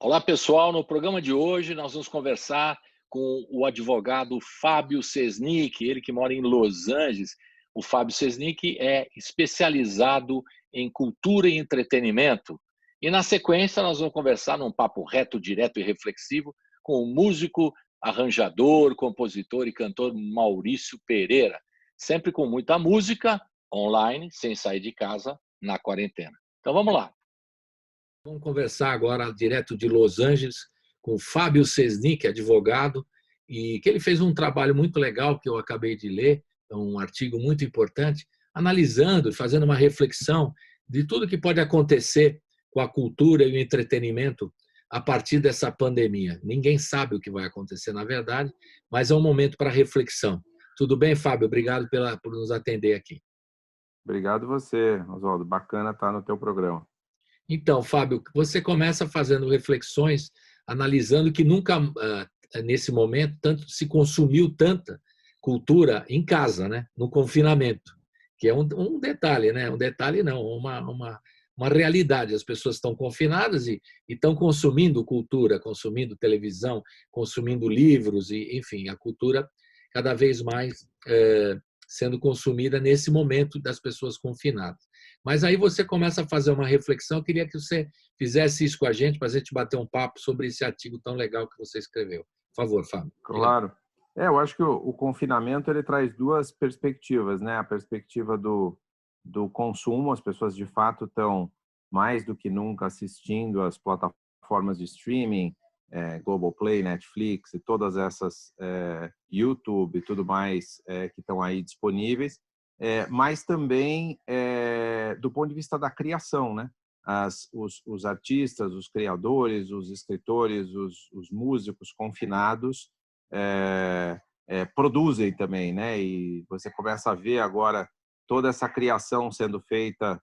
Olá, pessoal. No programa de hoje, nós vamos conversar com o advogado Fábio Sesnick, ele que mora em Los Angeles. O Fábio Sesnick é especializado em cultura e entretenimento. E, na sequência, nós vamos conversar num papo reto, direto e reflexivo com o músico, arranjador, compositor e cantor Maurício Pereira. Sempre com muita música, online, sem sair de casa, na quarentena. Então, vamos lá. Vamos conversar agora direto de Los Angeles com o Fábio Sesnick, advogado, e que ele fez um trabalho muito legal que eu acabei de ler, é um artigo muito importante, analisando, fazendo uma reflexão de tudo que pode acontecer com a cultura e o entretenimento a partir dessa pandemia. Ninguém sabe o que vai acontecer, na verdade, mas é um momento para reflexão. Tudo bem, Fábio? Obrigado por nos atender aqui. Obrigado você, Oswaldo. Bacana estar no teu programa. Então, Fábio, você começa fazendo reflexões, analisando que nunca, nesse momento, tanto se consumiu tanta cultura em casa, né? No confinamento, que é um detalhe, né? Um detalhe não, uma realidade. As pessoas estão confinadas e estão consumindo cultura, consumindo televisão, consumindo livros, e, enfim, a cultura cada vez mais sendo consumida nesse momento das pessoas confinadas. Mas aí você começa a fazer uma reflexão. Eu queria que você fizesse isso com a gente, para a gente bater um papo sobre esse artigo tão legal que você escreveu. Por favor, Fábio. Claro. Eu acho que o confinamento ele traz duas perspectivas, né? A perspectiva do consumo, as pessoas de fato estão mais do que nunca assistindo às plataformas de streaming, Globoplay, Netflix e todas essas, YouTube e tudo mais que estão aí disponíveis. Mas também do ponto de vista da criação, né? Os artistas, os criadores, os escritores, os músicos confinados produzem também, né? E você começa a ver agora toda essa criação sendo feita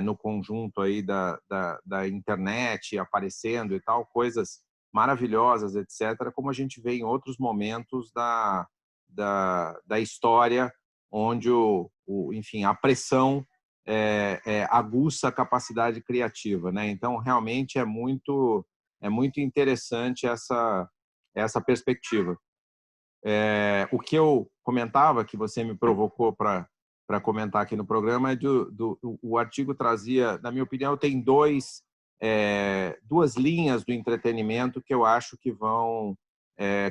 no conjunto aí da internet, aparecendo e tal, coisas maravilhosas, etc., como a gente vê em outros momentos da história, onde enfim, a pressão aguça a capacidade criativa, né? Então, realmente é muito interessante essa perspectiva. O que eu comentava, que você me provocou para comentar aqui no programa, o artigo trazia, na minha opinião, tem duas linhas do entretenimento que eu acho que vão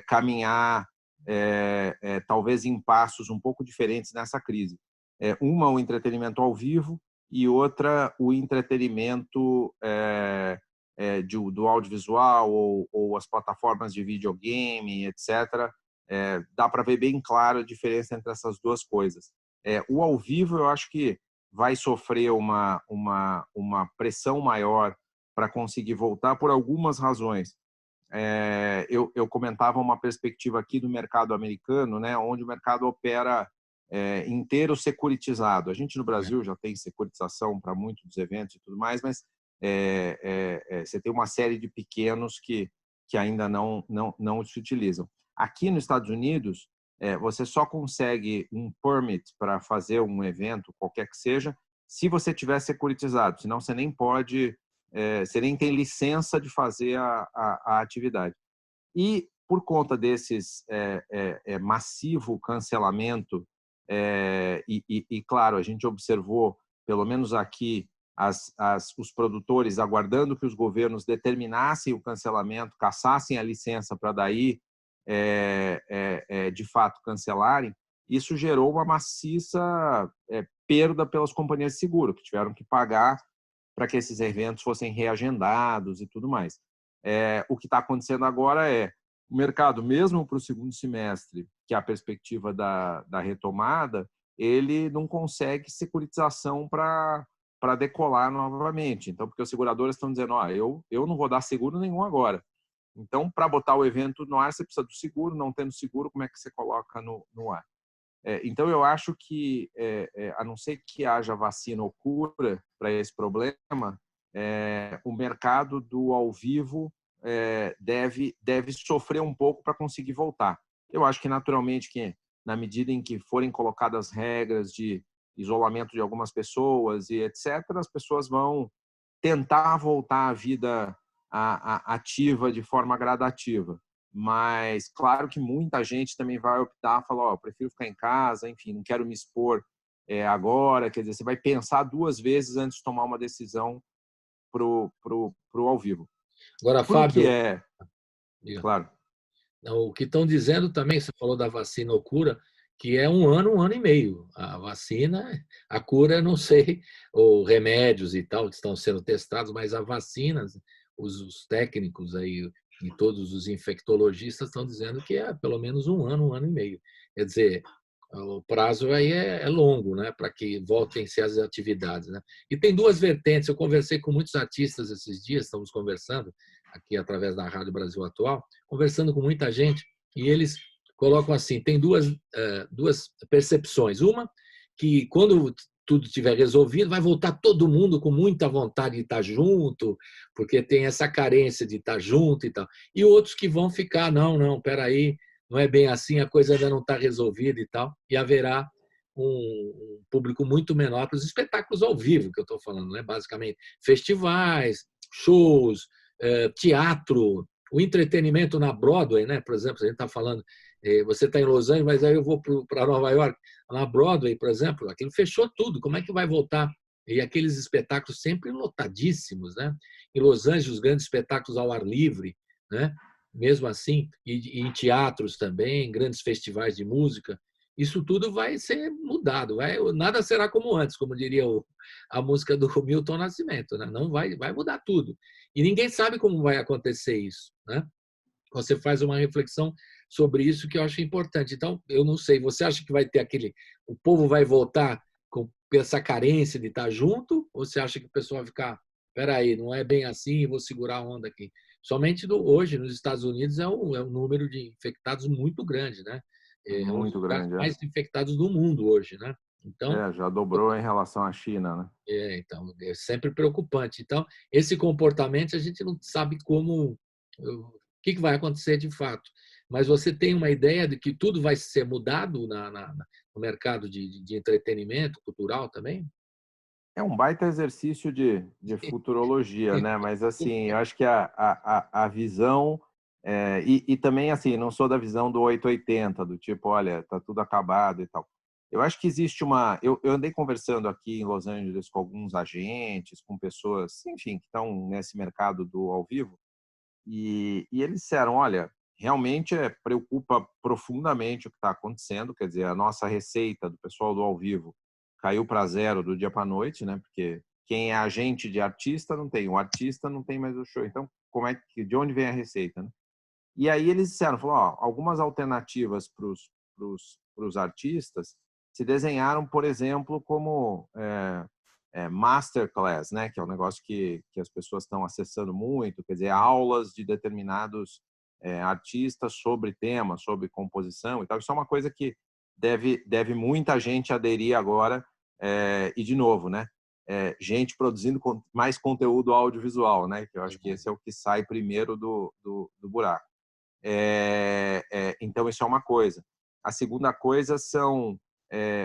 caminhar talvez em passos um pouco diferentes nessa crise. Uma, o entretenimento ao vivo, e outra, o entretenimento do audiovisual ou as plataformas de videogame, etc. Dá para ver bem claro a diferença entre essas duas coisas. O ao vivo, eu acho que vai sofrer uma pressão maior para conseguir voltar por algumas razões. Eu comentava uma perspectiva aqui do mercado americano, né, onde o mercado opera inteiro securitizado. A gente no Brasil já tem securitização para muitos dos eventos e tudo mais, mas você tem uma série de pequenos que ainda não se utilizam. Aqui nos Estados Unidos, você só consegue um permit para fazer um evento, qualquer que seja, se você tiver securitizado, senão você nem pode, você nem tem licença de fazer a atividade. E por conta desses massivo cancelamento, e claro, a gente observou, pelo menos aqui, os produtores aguardando que os governos determinassem o cancelamento, cassassem a licença para daí, de fato, cancelarem. Isso gerou uma maciça perda pelas companhias de seguro, que tiveram que pagar para que esses eventos fossem reagendados e tudo mais. O que está acontecendo agora o mercado, mesmo para o segundo semestre, que é a perspectiva da retomada, ele não consegue securitização para decolar novamente. Então, porque os seguradores estão dizendo, eu não vou dar seguro nenhum agora. Então, para botar o evento no ar, você precisa do seguro. Não tendo seguro, como é que você coloca no ar? Então, eu acho que, a não ser que haja vacina ou cura para esse problema, o mercado do ao vivo deve sofrer um pouco para conseguir voltar. Eu acho que, naturalmente, que na medida em que forem colocadas regras de isolamento de algumas pessoas e etc., as pessoas vão tentar voltar à vida ativa de forma gradativa. Mas claro que muita gente também vai optar, falar, prefiro ficar em casa, enfim, não quero me expor agora. Quer dizer, você vai pensar 2 vezes antes de tomar uma decisão pro ao vivo. Agora, Pro que Fábio, é, claro. o que estão dizendo também, você falou da vacina ou cura, que é 1 ano e meio. A vacina, a cura, não sei, ou remédios e tal que estão sendo testados, mas a vacina, os técnicos aí e todos os infectologistas estão dizendo que é pelo menos 1 ano e meio. Quer dizer, o prazo aí é longo, né, para que voltem-se as atividades, né? E tem 2 vertentes. Eu conversei com muitos artistas esses dias, estamos conversando aqui através da Rádio Brasil Atual, conversando com muita gente, e eles colocam assim, tem duas percepções. Uma, que quando tudo estiver resolvido, vai voltar todo mundo com muita vontade de estar junto, porque tem essa carência de estar junto e tal. E outros que vão ficar, não, espera aí, não é bem assim, a coisa ainda não está resolvida e tal, e haverá um público muito menor para os espetáculos ao vivo, que eu estou falando, né? Basicamente, festivais, shows, teatro, o entretenimento na Broadway, né? Por exemplo, a gente está falando, você está em Los Angeles, mas aí eu vou para Nova York, na Broadway, por exemplo, aquilo fechou tudo, como é que vai voltar? E aqueles espetáculos sempre lotadíssimos, né? Em Los Angeles, os grandes espetáculos ao ar livre, né? Mesmo assim, e em teatros também, grandes festivais de música, isso tudo vai ser mudado, nada será como antes, como diria a música do Milton Nascimento, né? Não vai mudar tudo. E ninguém sabe como vai acontecer isso, né? Você faz uma reflexão sobre isso que eu acho importante. Então, eu não sei, você acha que vai ter o povo vai voltar com essa carência de estar junto, ou você acha que o pessoal vai ficar, espera aí, não é bem assim, vou segurar a onda aqui? Somente hoje, nos Estados Unidos, é um número de infectados muito grande, né? É um dos Muito lugares grande, mais infectados do mundo hoje, né? Então, já dobrou em relação à China, né? então, é sempre preocupante. Então, esse comportamento a gente não sabe o que vai acontecer de fato. Mas você tem uma ideia de que tudo vai ser mudado no mercado de entretenimento cultural também? É um baita exercício de futurologia, né? Mas, assim, eu acho que a visão... e também, assim, não sou da visão do 880, do tipo, olha, tá tudo acabado e tal. Eu acho que existe uma... Eu andei conversando aqui em Los Angeles com alguns agentes, com pessoas, enfim, que estão nesse mercado do ao vivo, e eles disseram, olha, realmente preocupa profundamente o que está acontecendo, quer dizer, a nossa receita do pessoal do ao vivo caiu para 0 do dia para a noite, né? Porque quem é agente de artista não tem, o artista não tem mais o show. Então, de onde vem a receita, né? E aí eles disseram, algumas alternativas para os artistas se desenharam, por exemplo, como masterclass, né? Que é um negócio que as pessoas estão acessando muito, quer dizer, aulas de determinados artistas sobre temas, sobre composição e tal. Isso é uma coisa que deve muita gente aderir agora, e de novo, né? Gente produzindo mais conteúdo audiovisual, né? Que eu acho que esse é o que sai primeiro do buraco. Então, isso é uma coisa. A segunda coisa são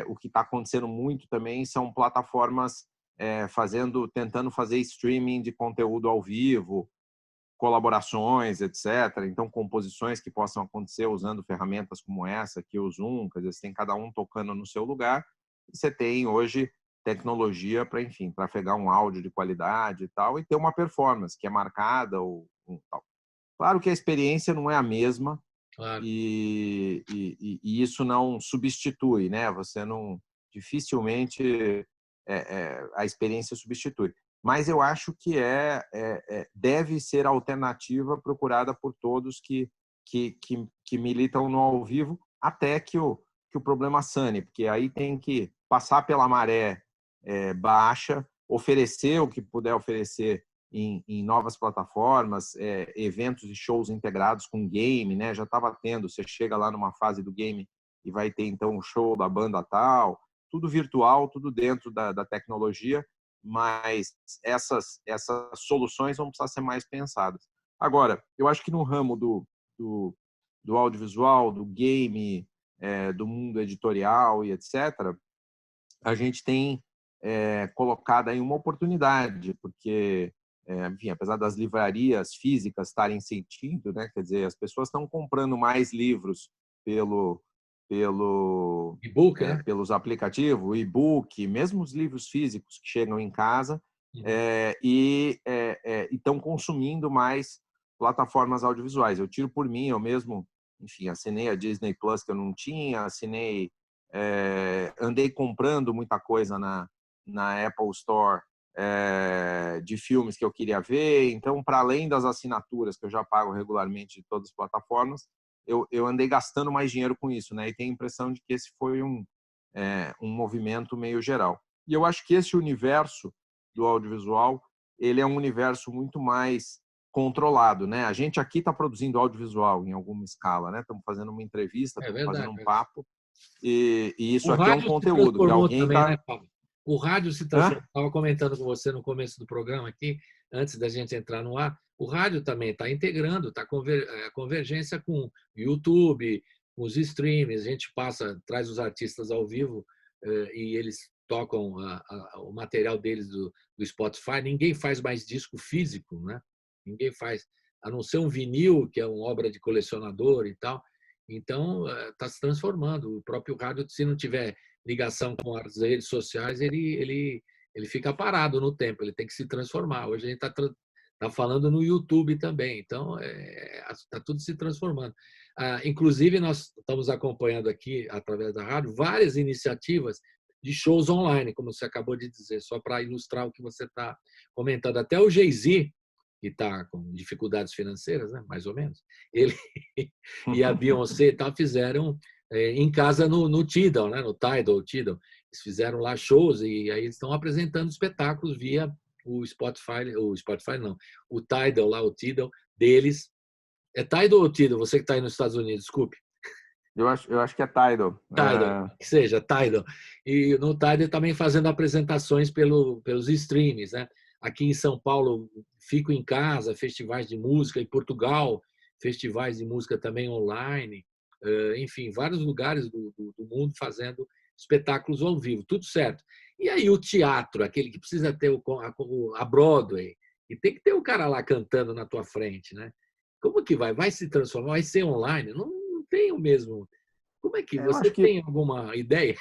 o que está acontecendo muito também são plataformas tentando fazer streaming de conteúdo ao vivo, colaborações, etc. Então, composições que possam acontecer usando ferramentas como essa, aqui o Zoom, quer dizer, você tem cada um tocando no seu lugar, e você tem hoje tecnologia para, enfim, trafegar um áudio de qualidade e tal, e ter uma performance que é marcada ou tal. Claro que a experiência não é a mesma, Claro. e isso não substitui, né? Você não dificilmente a experiência substitui. Mas eu acho que deve ser a alternativa procurada por todos que militam no ao vivo, até que o problema sane, porque aí tem que passar pela maré baixa, oferecer o que puder oferecer em novas plataformas, eventos e shows integrados com game, né? Já estava tendo, você chega lá numa fase do game e vai ter então um show da banda tal, tudo virtual, tudo dentro da tecnologia, mas essas soluções vão precisar ser mais pensadas. Agora, eu acho que no ramo do audiovisual, do game, do mundo editorial e etc., a gente tem colocado aí uma oportunidade, porque enfim, apesar das livrarias físicas estarem sentindo, né? Quer dizer, as pessoas estão comprando mais livros E-book, né? pelos aplicativos, o e-book, mesmo os livros físicos que chegam em casa, e estão consumindo mais plataformas audiovisuais. Eu tiro por mim, eu mesmo, enfim, assinei a Disney Plus que eu não tinha, andei comprando muita coisa na Apple Store, de filmes que eu queria ver. Então, para além das assinaturas que eu já pago regularmente de todas as plataformas, eu andei gastando mais dinheiro com isso, né? E tenho a impressão de que esse foi um movimento meio geral. E eu acho que esse universo do audiovisual, ele é um universo muito mais controlado, né? A gente aqui está produzindo audiovisual em alguma escala, né? Estamos fazendo uma entrevista, É estamos fazendo verdade. um papo, e isso O aqui é um rádio se conteúdo que transformou alguém também, está... né, Paulo? O rádio se transformou. Estava comentando com você no começo do programa aqui, antes da gente entrar no ar. O rádio também está integrando, está a convergência com o YouTube, com os streams. A gente traz os artistas ao vivo e eles tocam o material deles do Spotify. Ninguém faz mais disco físico, né? Ninguém faz, a não ser um vinil, que é uma obra de colecionador e tal. Então, está se transformando. O próprio rádio, se não tiver ligação com as redes sociais, ele fica parado no tempo, ele tem que se transformar. Hoje a gente tá falando no YouTube também, então está tudo se transformando. Inclusive, nós estamos acompanhando aqui, através da rádio, várias iniciativas de shows online, como você acabou de dizer, só para ilustrar o que você está comentando. Até o Jay-Z, que está com dificuldades financeiras, né? Mais ou menos, ele e a Beyoncé e tal fizeram em casa no Tidal, né? No Tidal. Eles fizeram lá shows e aí estão apresentando espetáculos via o Spotify não, o Tidal lá, o Tidal deles. É Tidal ou Tidal? Você que está aí nos Estados Unidos, desculpe. Eu acho que é Tidal. Tidal, que seja, Tidal. E no Tidal também fazendo apresentações pelos streams, né? Aqui em São Paulo, Fico em Casa, festivais de música, em Portugal, festivais de música também online, enfim, vários lugares do mundo fazendo espetáculos ao vivo, tudo certo. E aí o teatro, aquele que precisa ter a Broadway, e tem que ter o cara lá cantando na tua frente, né? Como que vai? Vai se transformar? Vai ser online? Não tem o mesmo. Como é que Eu você acho que tem alguma ideia?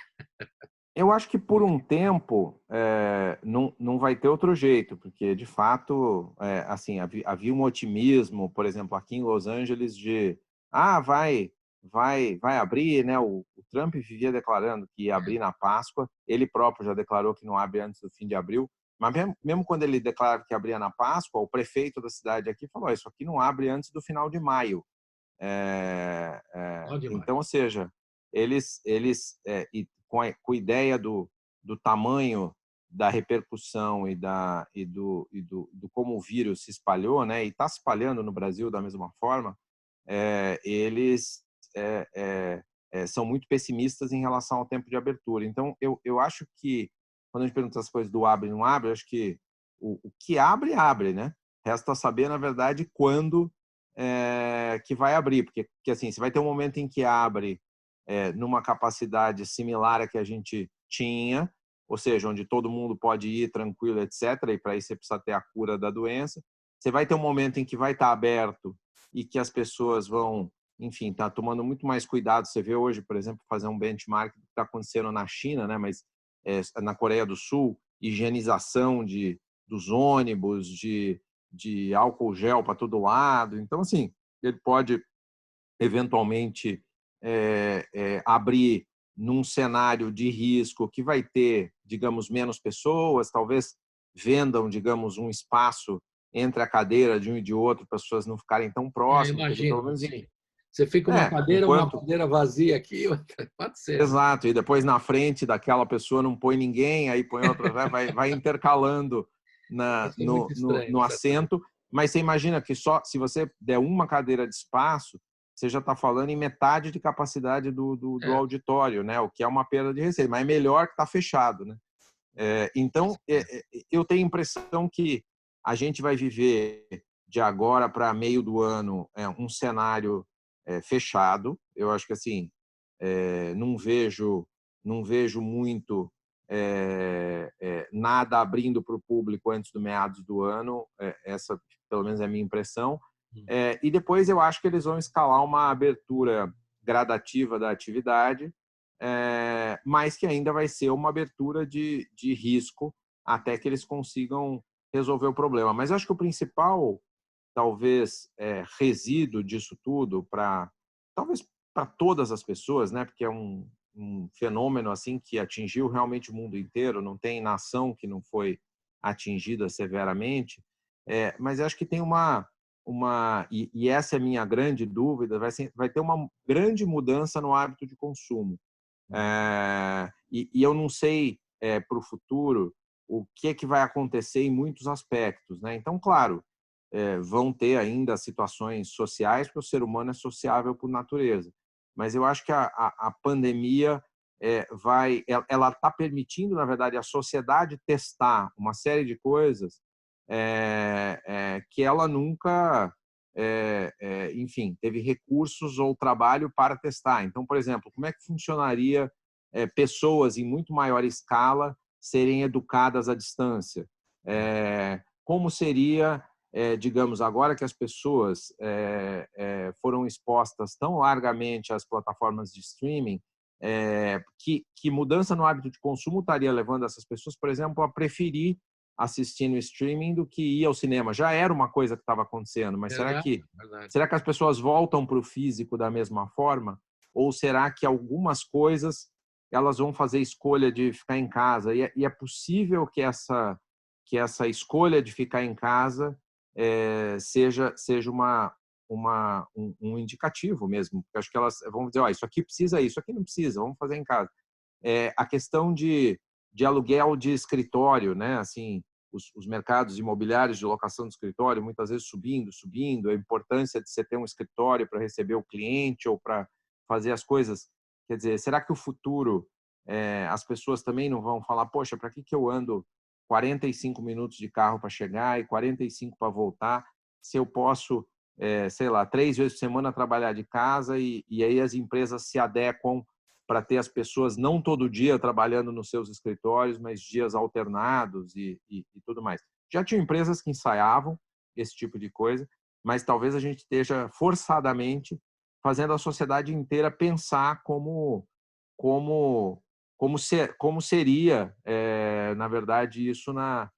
por um tempo não vai ter outro jeito, porque de fato assim havia um otimismo, por exemplo, aqui em Los Angeles de vai abrir, né? O Trump vivia declarando que ia abrir na Páscoa, ele próprio já declarou que não abre antes do fim de abril, mas mesmo quando ele declarava que abria na Páscoa, o prefeito da cidade aqui falou: isso aqui não abre antes do final de maio. Então, ou seja, eles e com a ideia do tamanho da repercussão do como o vírus se espalhou, né? E está se espalhando no Brasil da mesma forma, eles são muito pessimistas em relação ao tempo de abertura. Então, eu acho que quando a gente pergunta as coisas do abre e não abre, eu acho que o que abre, né? Resta saber, na verdade, quando que vai abrir, porque assim, você vai ter um momento em que abre numa capacidade similar à que a gente tinha, ou seja, onde todo mundo pode ir tranquilo, etc. E para isso você precisa ter a cura da doença. Você vai ter um momento em que vai estar aberto e que as pessoas vão, enfim, tá tomando muito mais cuidado. Você vê hoje, por exemplo, fazer um benchmark do que está acontecendo na China, né? Mas na Coreia do Sul, higienização dos ônibus, de álcool gel para todo lado. Então, assim, ele pode eventualmente abrir num cenário de risco que vai ter, digamos, menos pessoas, talvez vendam, digamos, um espaço entre a cadeira de um e de outro para as pessoas não ficarem tão próximas, quer dizer, pelo Imagino, menos sim. Você fica uma enquanto cadeira vazia aqui, pode ser, né? exato, e depois na frente daquela pessoa não põe ninguém, aí põe outra, vai intercalando Vai ser muito estranho, no exatamente. assento, mas você imagina que só se você der uma cadeira de espaço, você já está falando em metade de capacidade do É, auditório, né? O que é uma perda de receita, mas é melhor que está fechado, né? Então, eu tenho a impressão que a gente vai viver de agora para meio do ano um cenário fechado. Eu acho que assim não vejo muito nada abrindo para o público antes do meados do ano. Essa, pelo menos, é a minha impressão. E depois eu acho que eles vão escalar uma abertura gradativa da atividade, mas que ainda vai ser uma abertura de risco até que eles consigam resolver o problema. Mas eu acho que o principal, talvez, resíduo disso tudo, talvez para todas as pessoas, né? Porque é um fenômeno assim que atingiu realmente o mundo inteiro, não tem nação que não foi atingida severamente, mas eu acho que tem e essa é a minha grande dúvida, vai ter uma grande mudança no hábito de consumo. E eu não sei para o futuro o que vai acontecer em muitos aspectos, né? Então, claro, vão ter ainda situações sociais, porque o ser humano é sociável por natureza. Mas eu acho que a pandemia ela está permitindo, na verdade, a sociedade testar uma série de coisas que ela nunca, enfim, teve recursos ou trabalho para testar. Então, por exemplo, como é que funcionaria pessoas em muito maior escala serem educadas à distância? Como seria, digamos, agora que as pessoas foram expostas tão largamente às plataformas de streaming, que mudança no hábito de consumo estaria levando essas pessoas, por exemplo, a preferir assistir no streaming do que ir ao cinema? Já era uma coisa que estava acontecendo, mas Verdade. será que as pessoas voltam para o físico da mesma forma? Ou será que algumas coisas elas vão fazer escolha de ficar em casa? E é possível que essa escolha de ficar em casa seja um indicativo mesmo. Porque acho que elas vão dizer, isso aqui precisa, isso aqui não precisa, vamos fazer em casa. A questão de aluguel de escritório, né? Assim, os mercados imobiliários de locação de escritório muitas vezes subindo, a importância de você ter um escritório para receber o cliente ou para fazer as coisas. Quer dizer, será que o futuro as pessoas também não vão falar, poxa, para que eu ando 45 minutos de carro para chegar e 45 para voltar, se eu posso, sei lá, 3 vezes por semana trabalhar de casa e aí as empresas se adequam para ter as pessoas não todo dia trabalhando nos seus escritórios, mas dias alternados e tudo mais. Já tinha empresas que ensaiavam esse tipo de coisa, mas talvez a gente esteja forçadamente fazendo a sociedade inteira pensar como seria, na verdade, isso na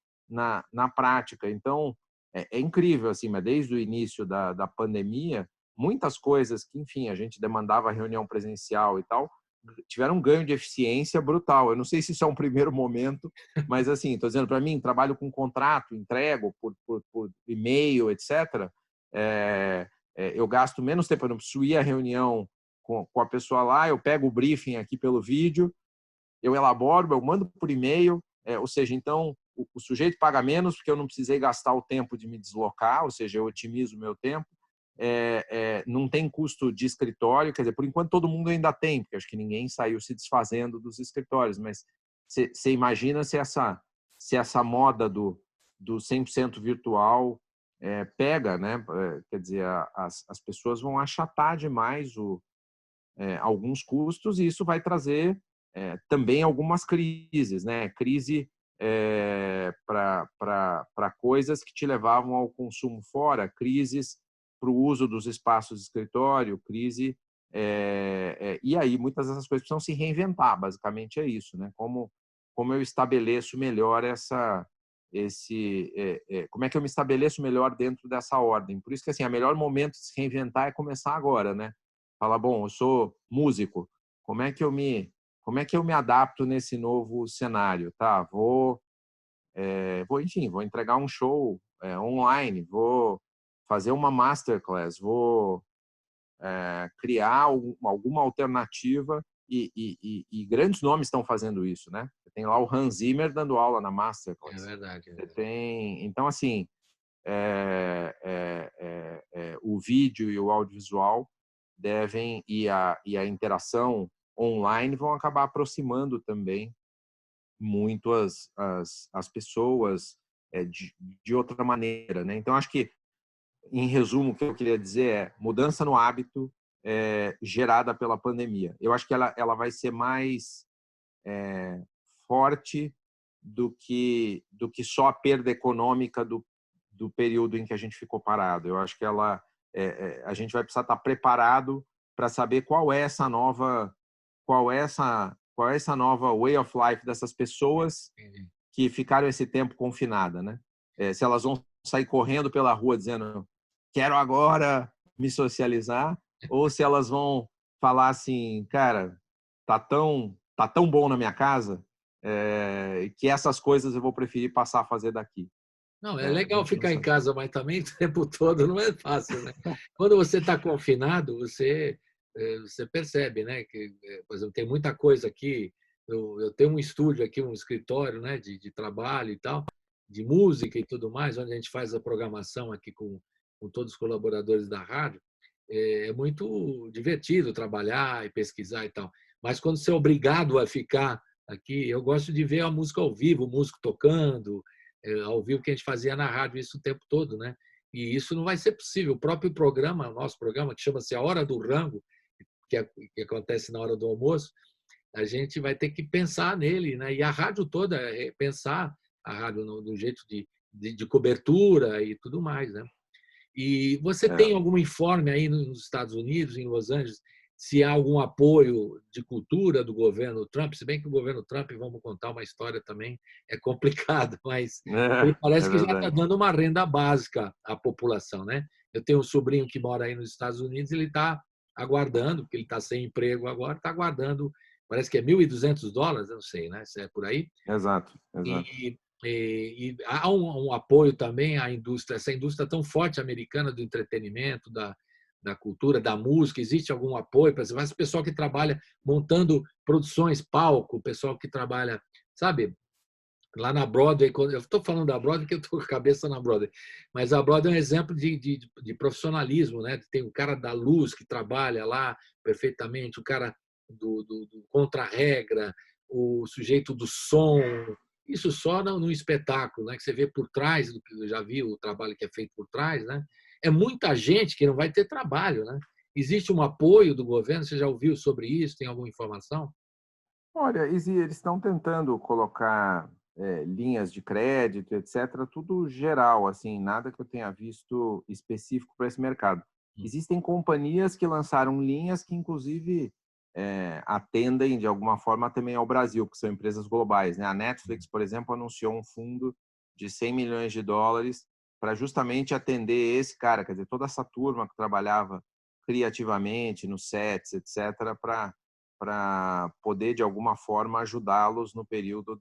prática. Então, é incrível, assim, mas desde o início da pandemia, muitas coisas que, enfim, a gente demandava reunião presencial e tal, tiveram um ganho de eficiência brutal. Eu não sei se isso é um primeiro momento, mas, assim, estou dizendo, para mim, trabalho com contrato, entrego por e-mail, etc., eu gasto menos tempo, eu não preciso ir à reunião com a pessoa lá, eu pego o briefing aqui pelo vídeo, eu elaboro, eu mando por e-mail, ou seja, então o sujeito paga menos porque eu não precisei gastar o tempo de me deslocar, ou seja, eu otimizo o meu tempo, não tem custo de escritório, quer dizer, por enquanto todo mundo ainda tem, porque acho que ninguém saiu se desfazendo dos escritórios, mas você imagina se essa moda do 100% virtual pega, né? Quer dizer, as pessoas vão achatar demais alguns custos e isso vai trazer também algumas crises, né? Crise para coisas que te levavam ao consumo fora, crises para o uso dos espaços de escritório, crise e aí muitas dessas coisas precisam se reinventar, basicamente é isso, né? Como eu estabeleço melhor como é que eu me estabeleço melhor dentro dessa ordem? Por isso que assim, o melhor momento de se reinventar é começar agora, né? Falar, bom, eu sou músico, como é que eu me adapto nesse novo cenário, tá? Enfim, vou entregar um show online, vou fazer uma masterclass, vou criar alguma alternativa e grandes nomes estão fazendo isso, né? Tem lá o Hans Zimmer dando aula na masterclass. É verdade. Então, assim, o vídeo e o audiovisual devem e a interação online vão acabar aproximando também muito as pessoas de outra maneira, né? Então acho que em resumo o que eu queria dizer é mudança no hábito gerada pela pandemia. Eu acho que ela vai ser mais forte do que só a perda econômica do período em que a gente ficou parado. Eu acho que a gente vai precisar estar preparado para saber qual é essa nova way of life dessas pessoas que ficaram esse tempo confinadas, né? Se elas vão sair correndo pela rua dizendo quero agora me socializar, ou se elas vão falar assim, cara, tá tão bom na minha casa que essas coisas eu vou preferir passar a fazer daqui. Não, é legal ficar em casa, mas também o tempo todo não é fácil, né? Quando você está confinado, você percebe, né? Que, por exemplo, tem muita coisa aqui. Eu tenho um estúdio aqui, um escritório, né? De trabalho e tal, de música e tudo mais, onde a gente faz a programação aqui com todos os colaboradores da rádio. É muito divertido trabalhar e pesquisar e tal. Mas quando você é obrigado a ficar aqui, eu gosto de ver a música ao vivo, o músico tocando, ao vivo, que a gente fazia na rádio isso o tempo todo, né? E isso não vai ser possível. O próprio programa, o nosso programa, que chama-se A Hora do Rango, que acontece na hora do almoço, a gente vai ter que pensar nele, né? E a rádio toda, pensar a rádio do jeito de cobertura e tudo mais, né? E você tem algum informe aí nos Estados Unidos, em Los Angeles, se há algum apoio de cultura do governo Trump? Se bem que o governo Trump, vamos contar uma história também, é complicado, mas ele parece que já está dando uma renda básica à população, né? Eu tenho um sobrinho que mora aí nos Estados Unidos, ele está aguardando, porque ele está sem emprego agora, está aguardando, parece que é $1.200, eu não sei, né? Se é por aí. Exato. E há um apoio também à indústria, essa indústria tão forte americana do entretenimento, da cultura, da música. Existe algum apoio para esse pessoal que trabalha montando produções, palco, o pessoal que trabalha, sabe, lá na Broadway. Eu estou falando da Broadway porque eu estou com a cabeça na Broadway, mas a Broadway é um exemplo de profissionalismo, né? Tem o cara da luz que trabalha lá perfeitamente, o cara do contra-regra, o sujeito do som. Isso só no espetáculo, né? Que você vê por trás do que eu já vi, o trabalho que é feito por trás, né? É muita gente que não vai ter trabalho, né? Existe um apoio do governo? Você já ouviu sobre isso? Tem alguma informação? Olha, eles estão tentando colocar linhas de crédito, etc., tudo geral, assim, nada que eu tenha visto específico para esse mercado. Existem companhias que lançaram linhas que, inclusive, atendem de alguma forma também ao Brasil, que são empresas globais, né? A Netflix, por exemplo, anunciou um fundo de $100 milhões para justamente atender esse cara, quer dizer, toda essa turma que trabalhava criativamente nos sets, etc., para poder, de alguma forma, ajudá-los no período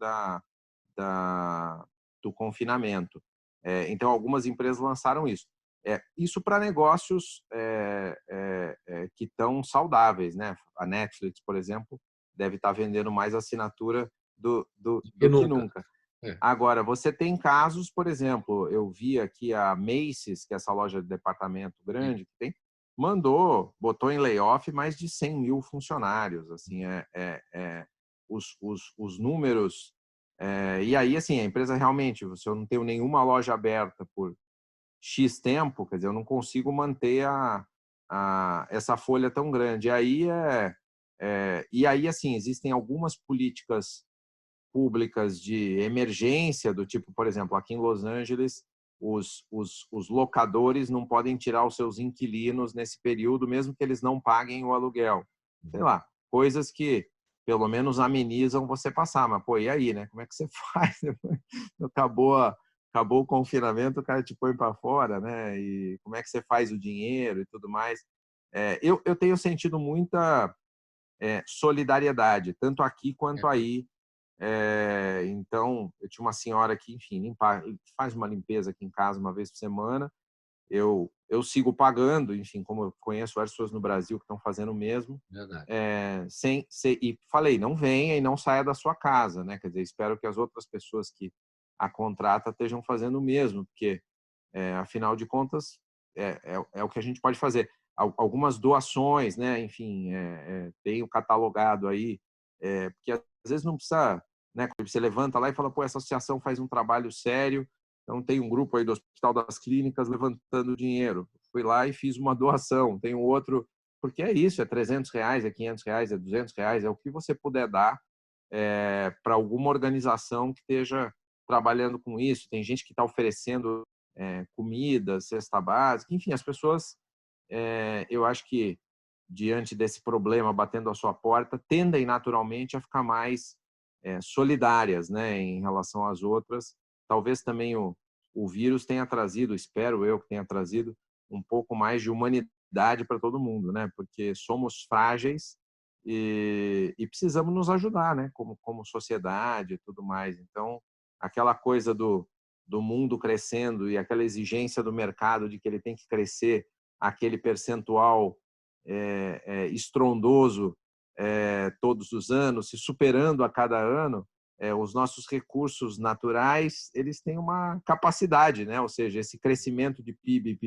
do confinamento. Então, algumas empresas lançaram isso. Isso para negócios que estão saudáveis, né? A Netflix, por exemplo, deve estar vendendo mais assinatura do que nunca. Agora, você tem casos, por exemplo, eu vi aqui a Macy's, que é essa loja de departamento grande que tem, botou em layoff mais de 100 mil funcionários, assim, os números. E aí, assim, a empresa realmente, se eu não tenho nenhuma loja aberta por X tempo, quer dizer, eu não consigo manter essa folha tão grande. E aí, assim, existem algumas políticas públicas de emergência, do tipo, por exemplo, aqui em Los Angeles, os locadores não podem tirar os seus inquilinos nesse período, mesmo que eles não paguem o aluguel. Sei lá, coisas que pelo menos amenizam você passar. Mas, pô, e aí, né? Como é que você faz? Acabou o confinamento, o cara te põe para fora, né? E como é que você faz o dinheiro e tudo mais? Eu tenho sentido muita solidariedade, tanto aqui quanto aí. Então, eu tinha uma senhora que, enfim, faz uma limpeza aqui em casa uma vez por semana. Eu sigo pagando, enfim, como eu conheço várias pessoas no Brasil que estão fazendo o mesmo. E falei, não venha e não saia da sua casa, né? Quer dizer, espero que as outras pessoas que a contrata estejam fazendo o mesmo, porque, afinal de contas, é o que a gente pode fazer. Algumas doações, né? Enfim, tenho catalogado aí, porque às vezes não precisa, né? Você levanta lá e fala, pô, essa associação faz um trabalho sério, então tem um grupo aí do Hospital das Clínicas levantando dinheiro. Fui lá e fiz uma doação. Tem um outro, porque é isso, é R$300, é R$500, é R$200, é o que você puder dar, para alguma organização que esteja trabalhando com isso. Tem gente que está oferecendo comida, cesta básica, enfim, as pessoas, eu acho que diante desse problema batendo à sua porta, tendem naturalmente a ficar mais solidárias, né, em relação às outras. Talvez também o vírus tenha trazido, espero eu que tenha trazido um pouco mais de humanidade para todo mundo, né, porque somos frágeis e precisamos nos ajudar, né, como sociedade e tudo mais. Então, aquela coisa do mundo crescendo e aquela exigência do mercado de que ele tem que crescer aquele percentual estrondoso todos os anos, se superando a cada ano, os nossos recursos naturais, eles têm uma capacidade, né? Ou seja, esse crescimento de PIB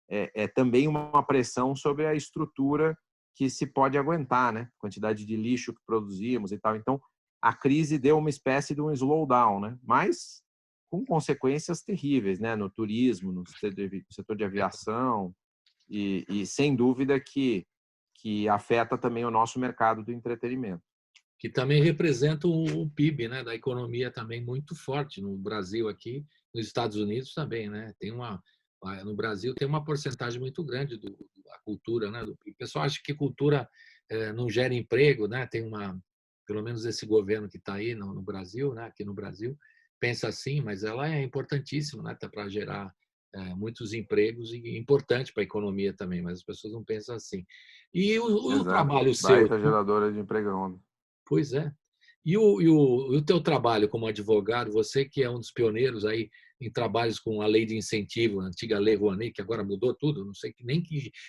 é também uma pressão sobre a estrutura que se pode aguentar, né? Quantidade de lixo que produzimos e tal. Então, a crise deu uma espécie de um slowdown, né? Mas com consequências terríveis, né? No turismo, no setor de aviação e sem dúvida que afeta também o nosso mercado do entretenimento. Que também representa o PIB, né, da economia também muito forte no Brasil aqui, nos Estados Unidos também, né? No Brasil tem uma porcentagem muito grande da cultura, né? Do PIB. O pessoal acha que cultura não gera emprego, né? Pelo menos esse governo que está aí no Brasil, né? Aqui no Brasil, pensa assim, mas ela é importantíssima, né? Para gerar muitos empregos e importante para a economia também, mas as pessoas não pensam assim. E o Exato. trabalho seu? Baita geradora de empregão. Pois é. E o teu trabalho como advogado, você que é um dos pioneiros aí em trabalhos com a lei de incentivo, a antiga lei Rouanet, que agora mudou tudo, não sei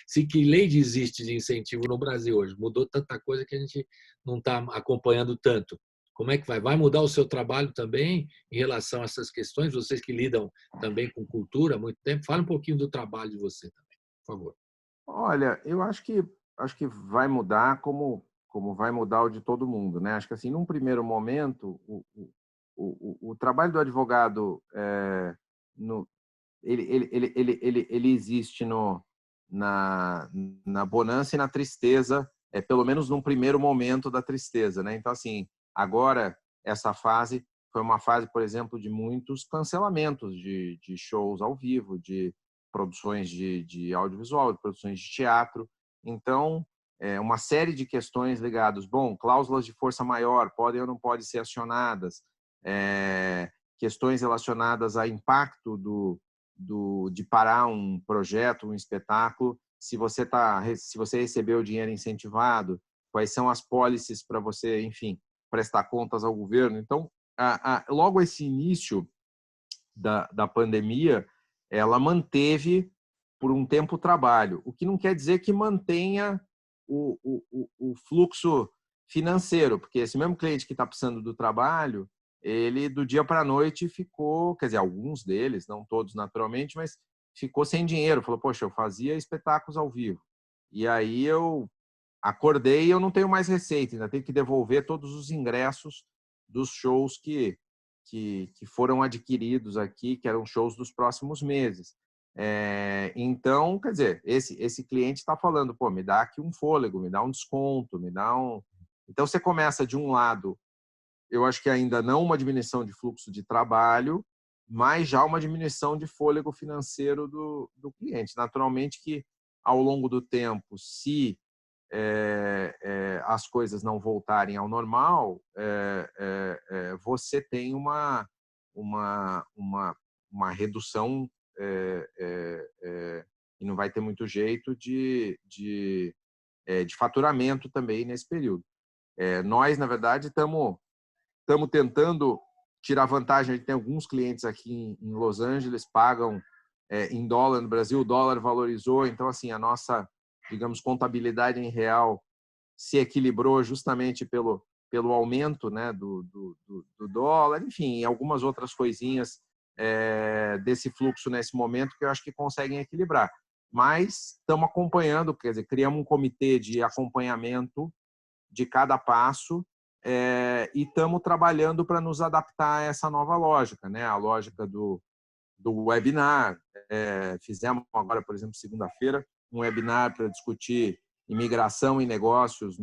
se que lei existe de incentivo no Brasil hoje, mudou tanta coisa que a gente não está acompanhando tanto. Como é que vai? Vai mudar o seu trabalho também em relação a essas questões? Vocês que lidam também com cultura há muito tempo, fala um pouquinho do trabalho de você também, por favor. Olha, eu acho que vai mudar como vai mudar o de todo mundo, né? Acho que assim, num primeiro momento, o trabalho do advogado no, ele existe na bonança e na tristeza, pelo menos num primeiro momento da tristeza, né? Então, assim, agora essa fase foi uma fase, por exemplo, de muitos cancelamentos de shows ao vivo, de produções de audiovisual, de produções de teatro. Então, uma série de questões ligadas, cláusulas de força maior podem ou não podem ser acionadas, questões relacionadas a impacto de parar um projeto, um espetáculo, se você recebeu o dinheiro incentivado, quais são as pólices para você, enfim, prestar contas ao governo. Então, logo esse início da pandemia, ela manteve por um tempo o trabalho, o que não quer dizer que mantenha o fluxo financeiro, porque esse mesmo cliente que está precisando do trabalho, ele do dia para a noite ficou, quer dizer, alguns deles, não todos naturalmente, mas ficou sem dinheiro. Falou, poxa, eu fazia espetáculos ao vivo. E aí eu acordei e eu não tenho mais receita, ainda tenho que devolver todos os ingressos dos shows que foram adquiridos aqui, que eram shows dos próximos meses. Então, quer dizer, esse cliente está falando, pô, me dá aqui um fôlego, me dá um desconto, me dá um... Então, você começa de um lado, eu acho que ainda não uma diminuição de fluxo de trabalho, mas já uma diminuição de fôlego financeiro do cliente. Naturalmente que, ao longo do tempo, se as coisas não voltarem ao normal, você tem uma redução e não vai ter muito jeito de faturamento também nesse período. Nós, na verdade, estamos tentando tirar vantagem. A gente tem alguns clientes aqui em Los Angeles, pagam em dólar no Brasil, o dólar valorizou, então assim, a nossa, digamos, contabilidade em real se equilibrou justamente pelo aumento, né, do dólar, enfim, algumas outras coisinhas desse fluxo nesse momento que eu acho que conseguem equilibrar. Mas estamos acompanhando, quer dizer, criamos um comitê de acompanhamento de cada passo e estamos trabalhando para nos adaptar a essa nova lógica, né? A lógica do webinar. Fizemos agora, por exemplo, segunda-feira, um webinar para discutir imigração e negócios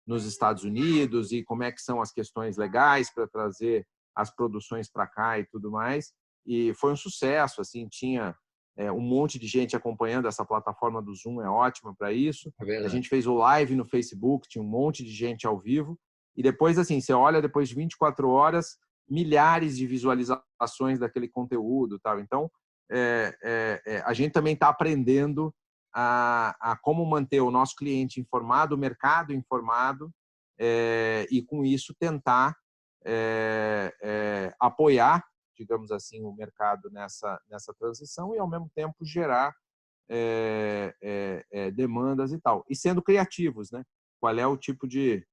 nos Estados Unidos e como é que são as questões legais para trazer as produções para cá e tudo mais. E foi um sucesso, assim, tinha um monte de gente acompanhando. Essa plataforma do Zoom é ótima para isso. É A verdade. gente fez o live no Facebook, tinha um monte de gente ao vivo. E depois, assim, você olha, depois de 24 horas, milhares de visualizações daquele conteúdo, tal. Então, a gente também está aprendendo a como manter o nosso cliente informado, o mercado informado, e com isso tentar apoiar, digamos assim, o mercado nessa transição e ao mesmo tempo gerar demandas e tal. E sendo criativos, né? Qual é o tipo de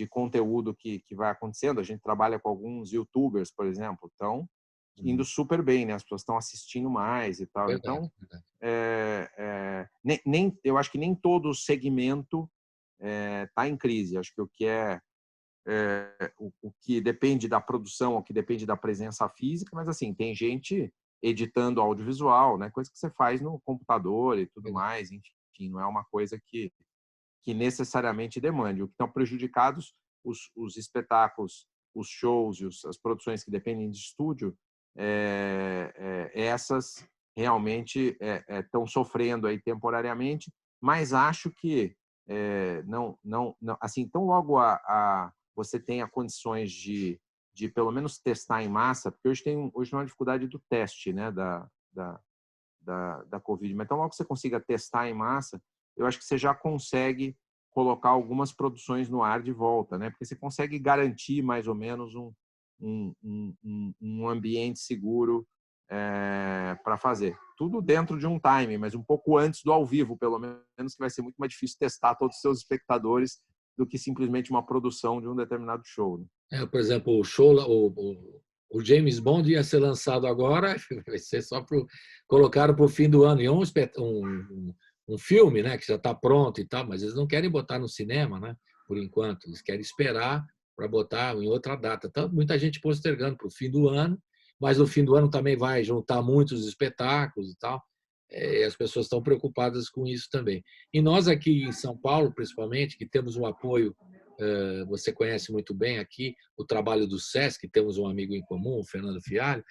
conteúdo que vai acontecendo? A gente trabalha com alguns YouTubers, por exemplo, estão indo super bem, né? As pessoas estão assistindo mais e tal. Verdade, Então, verdade. eu acho que nem todo segmento está em crise. Acho que o que depende da produção, o que depende da presença física, mas assim, tem gente editando audiovisual, né? Coisa que você faz no computador e tudo Verdade. mais, enfim, não é uma coisa que necessariamente demande. O que estão prejudicados, os espetáculos, os shows e as produções que dependem de estúdio, essas realmente estão sofrendo aí temporariamente, mas acho que não, assim, tão logo você tenha condições de pelo menos testar em massa, porque hoje tem uma dificuldade do teste, né, da Covid, mas tão logo você consiga testar em massa, eu acho que você já consegue colocar algumas produções no ar de volta, né? Porque você consegue garantir mais ou menos um ambiente seguro para fazer. Tudo dentro de um time, mas um pouco antes do ao vivo, pelo menos, que vai ser muito mais difícil testar todos os seus espectadores do que simplesmente uma produção de um determinado show, né? Por exemplo, o show, o James Bond ia ser lançado agora, vai ser só para colocaram para o fim do ano. E é um filme, né, que já está pronto e tal, mas eles não querem botar no cinema, né, por enquanto. Eles querem esperar para botar em outra data. Então, muita gente postergando para o fim do ano, mas no fim do ano também vai juntar muitos espetáculos e tal. E as pessoas estão preocupadas com isso também. E nós aqui em São Paulo, principalmente, que temos um apoio, você conhece muito bem aqui o trabalho do SESC, temos um amigo em comum, o Fernando Fialho,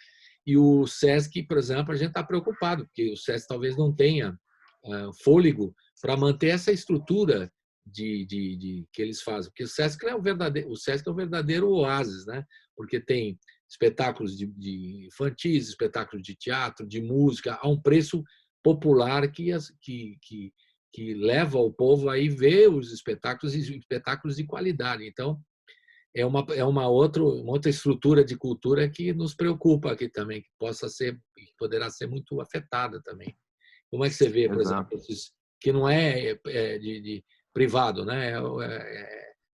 e o SESC, por exemplo, a gente está preocupado, porque o SESC talvez não tenha fôlego para manter essa estrutura que eles fazem. Porque o SESC é um verdadeiro oásis, né? Porque tem espetáculos de infantis, espetáculos de teatro, de música, a um preço popular que leva o povo a ir ver os espetáculos e espetáculos de qualidade. Então, é uma outra estrutura de cultura que nos preocupa aqui também, que poderá ser muito afetada também. Como é que você vê, por exemplo, Exato. que não é de privado, né?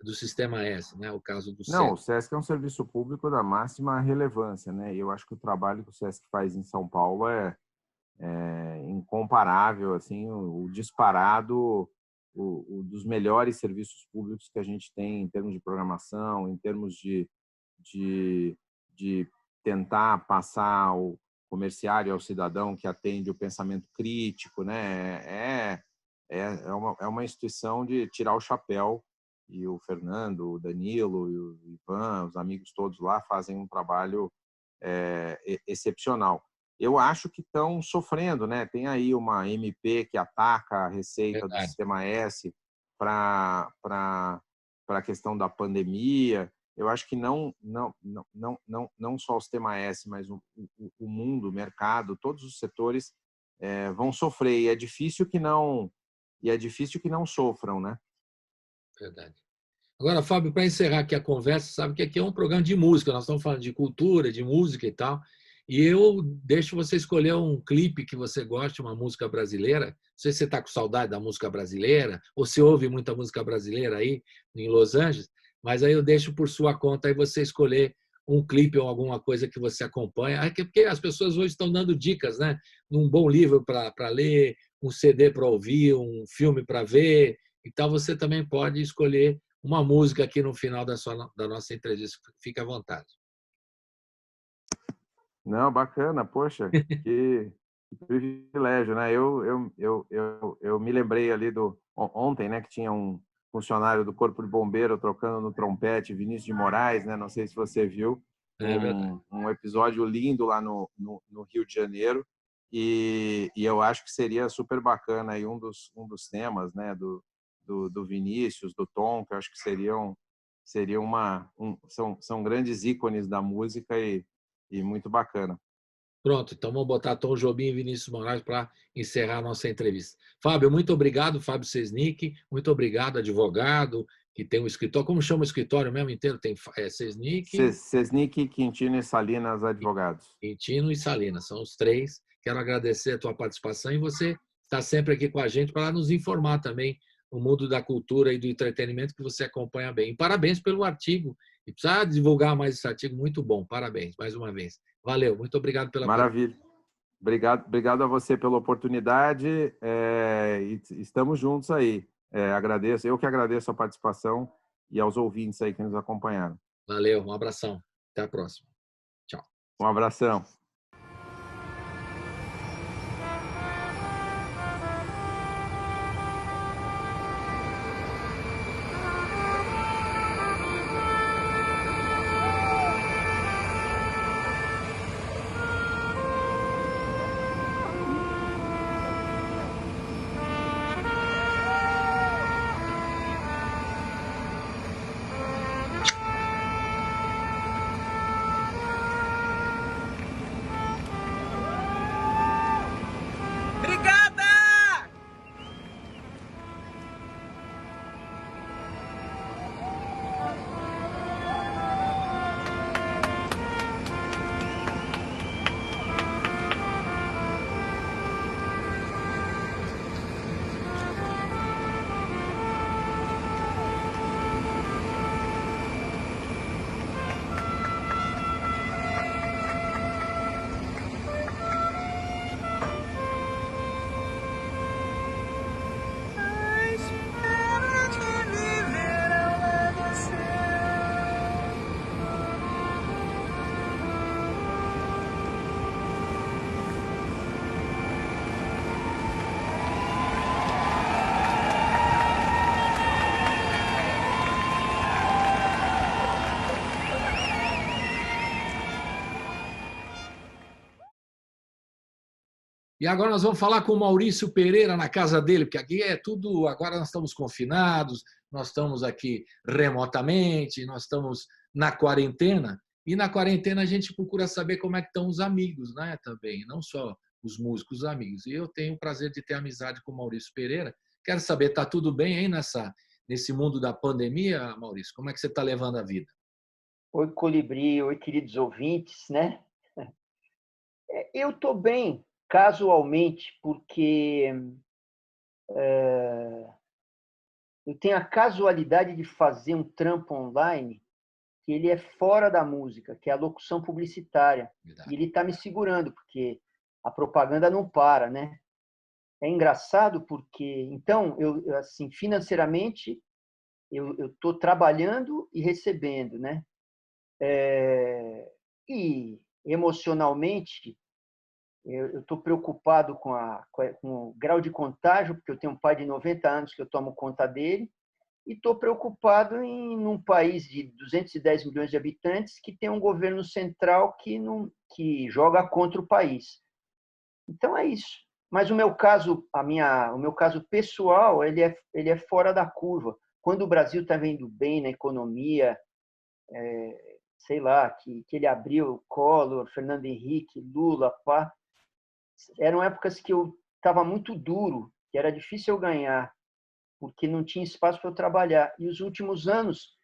Do Sistema S, né? O caso do Não, SESC. o SESC é um serviço público da máxima relevância, né? E eu acho que o trabalho que o SESC faz em São Paulo é incomparável, assim, o disparado, dos melhores serviços públicos que a gente tem em termos de programação, em termos de, de tentar passar o comerciário ao cidadão que atende o pensamento crítico, né? É uma instituição de tirar o chapéu, e o Fernando, o Danilo e o Ivan, os amigos todos lá fazem um trabalho excepcional. Eu acho que estão sofrendo, né? Tem aí uma MP que ataca a receita do Verdade. Sistema S para a questão da pandemia. Eu acho que não só o Sistema S, mas o mundo, o mercado, todos os setores vão sofrer. E é difícil que não sofram, né? Verdade. Agora, Fábio, para encerrar aqui a conversa, sabe que aqui é um programa de música, nós estamos falando de cultura, de música e tal, e eu deixo você escolher um clipe que você goste, uma música brasileira. Não sei se você está com saudade da música brasileira, ou se ouve muita música brasileira aí em Los Angeles, mas aí eu deixo por sua conta aí você escolher um clipe ou alguma coisa que você acompanha, porque as pessoas hoje estão dando dicas, né? Um bom livro para ler, um CD para ouvir, um filme para ver, então você também pode escolher uma música aqui no final da nossa entrevista. Fique à vontade. Não, bacana, poxa, que privilégio, né? Eu me lembrei ali ontem, né, que tinha um funcionário do Corpo de Bombeiro tocando no trompete, Vinícius de Moraes, né? Não sei se você viu, um episódio lindo lá no Rio de Janeiro, e eu acho que seria super bacana aí um dos temas, né? Do Vinícius, do Tom, que eu acho que são grandes ícones da música e muito bacana. Pronto, então vamos botar Tom Jobim e Vinícius Moraes para encerrar a nossa entrevista. Fábio, muito obrigado, Fábio Sesnick, muito obrigado, advogado, que tem um escritório. Como chama o escritório mesmo inteiro? Tem Sesnick, Sesnick, Quintino e Salinas Advogados. Quintino e Salinas, são os três. Quero agradecer a tua participação e você está sempre aqui com a gente para nos informar também o mundo da cultura e do entretenimento que você acompanha bem. E parabéns pelo artigo. E precisa divulgar mais esse artigo, muito bom. Parabéns, mais uma vez. Valeu, muito obrigado pela Maravilha. Obrigado a você pela oportunidade. E estamos juntos aí. Agradeço, eu que agradeço a participação e aos ouvintes aí que nos acompanharam. Valeu, um abração. Até a próxima. Tchau. Um abração. E agora nós vamos falar com o Maurício Pereira na casa dele, porque aqui é tudo. Agora nós estamos confinados, nós estamos aqui remotamente, nós estamos na quarentena. E na quarentena a gente procura saber como é que estão os amigos, né? Também, não só os músicos, os amigos. E eu tenho o prazer de ter amizade com o Maurício Pereira. Quero saber, está tudo bem aí nesse mundo da pandemia, Maurício? Como é que você está levando a vida? Oi, Colibri, oi, queridos ouvintes, né? Eu estou bem, casualmente, porque eu tenho a casualidade de fazer um trampo online que ele é fora da música, que é a locução publicitária. Verdade. E ele está me segurando, porque a propaganda não para, né? É engraçado porque, então, eu assim, financeiramente, eu estou trabalhando e recebendo, né? E emocionalmente, eu estou preocupado com o grau de contágio, porque eu tenho um pai de 90 anos que eu tomo conta dele, e estou preocupado num país de 210 milhões de habitantes que tem um governo central que joga contra o país. Então é isso. Mas o meu caso, o meu caso pessoal, ele é fora da curva. Quando o Brasil está indo bem na economia, sei lá, que ele abriu Collor, Fernando Henrique, Lula, pá, eram épocas que eu estava muito duro, que era difícil eu ganhar, porque não tinha espaço para eu trabalhar. E os últimos anos,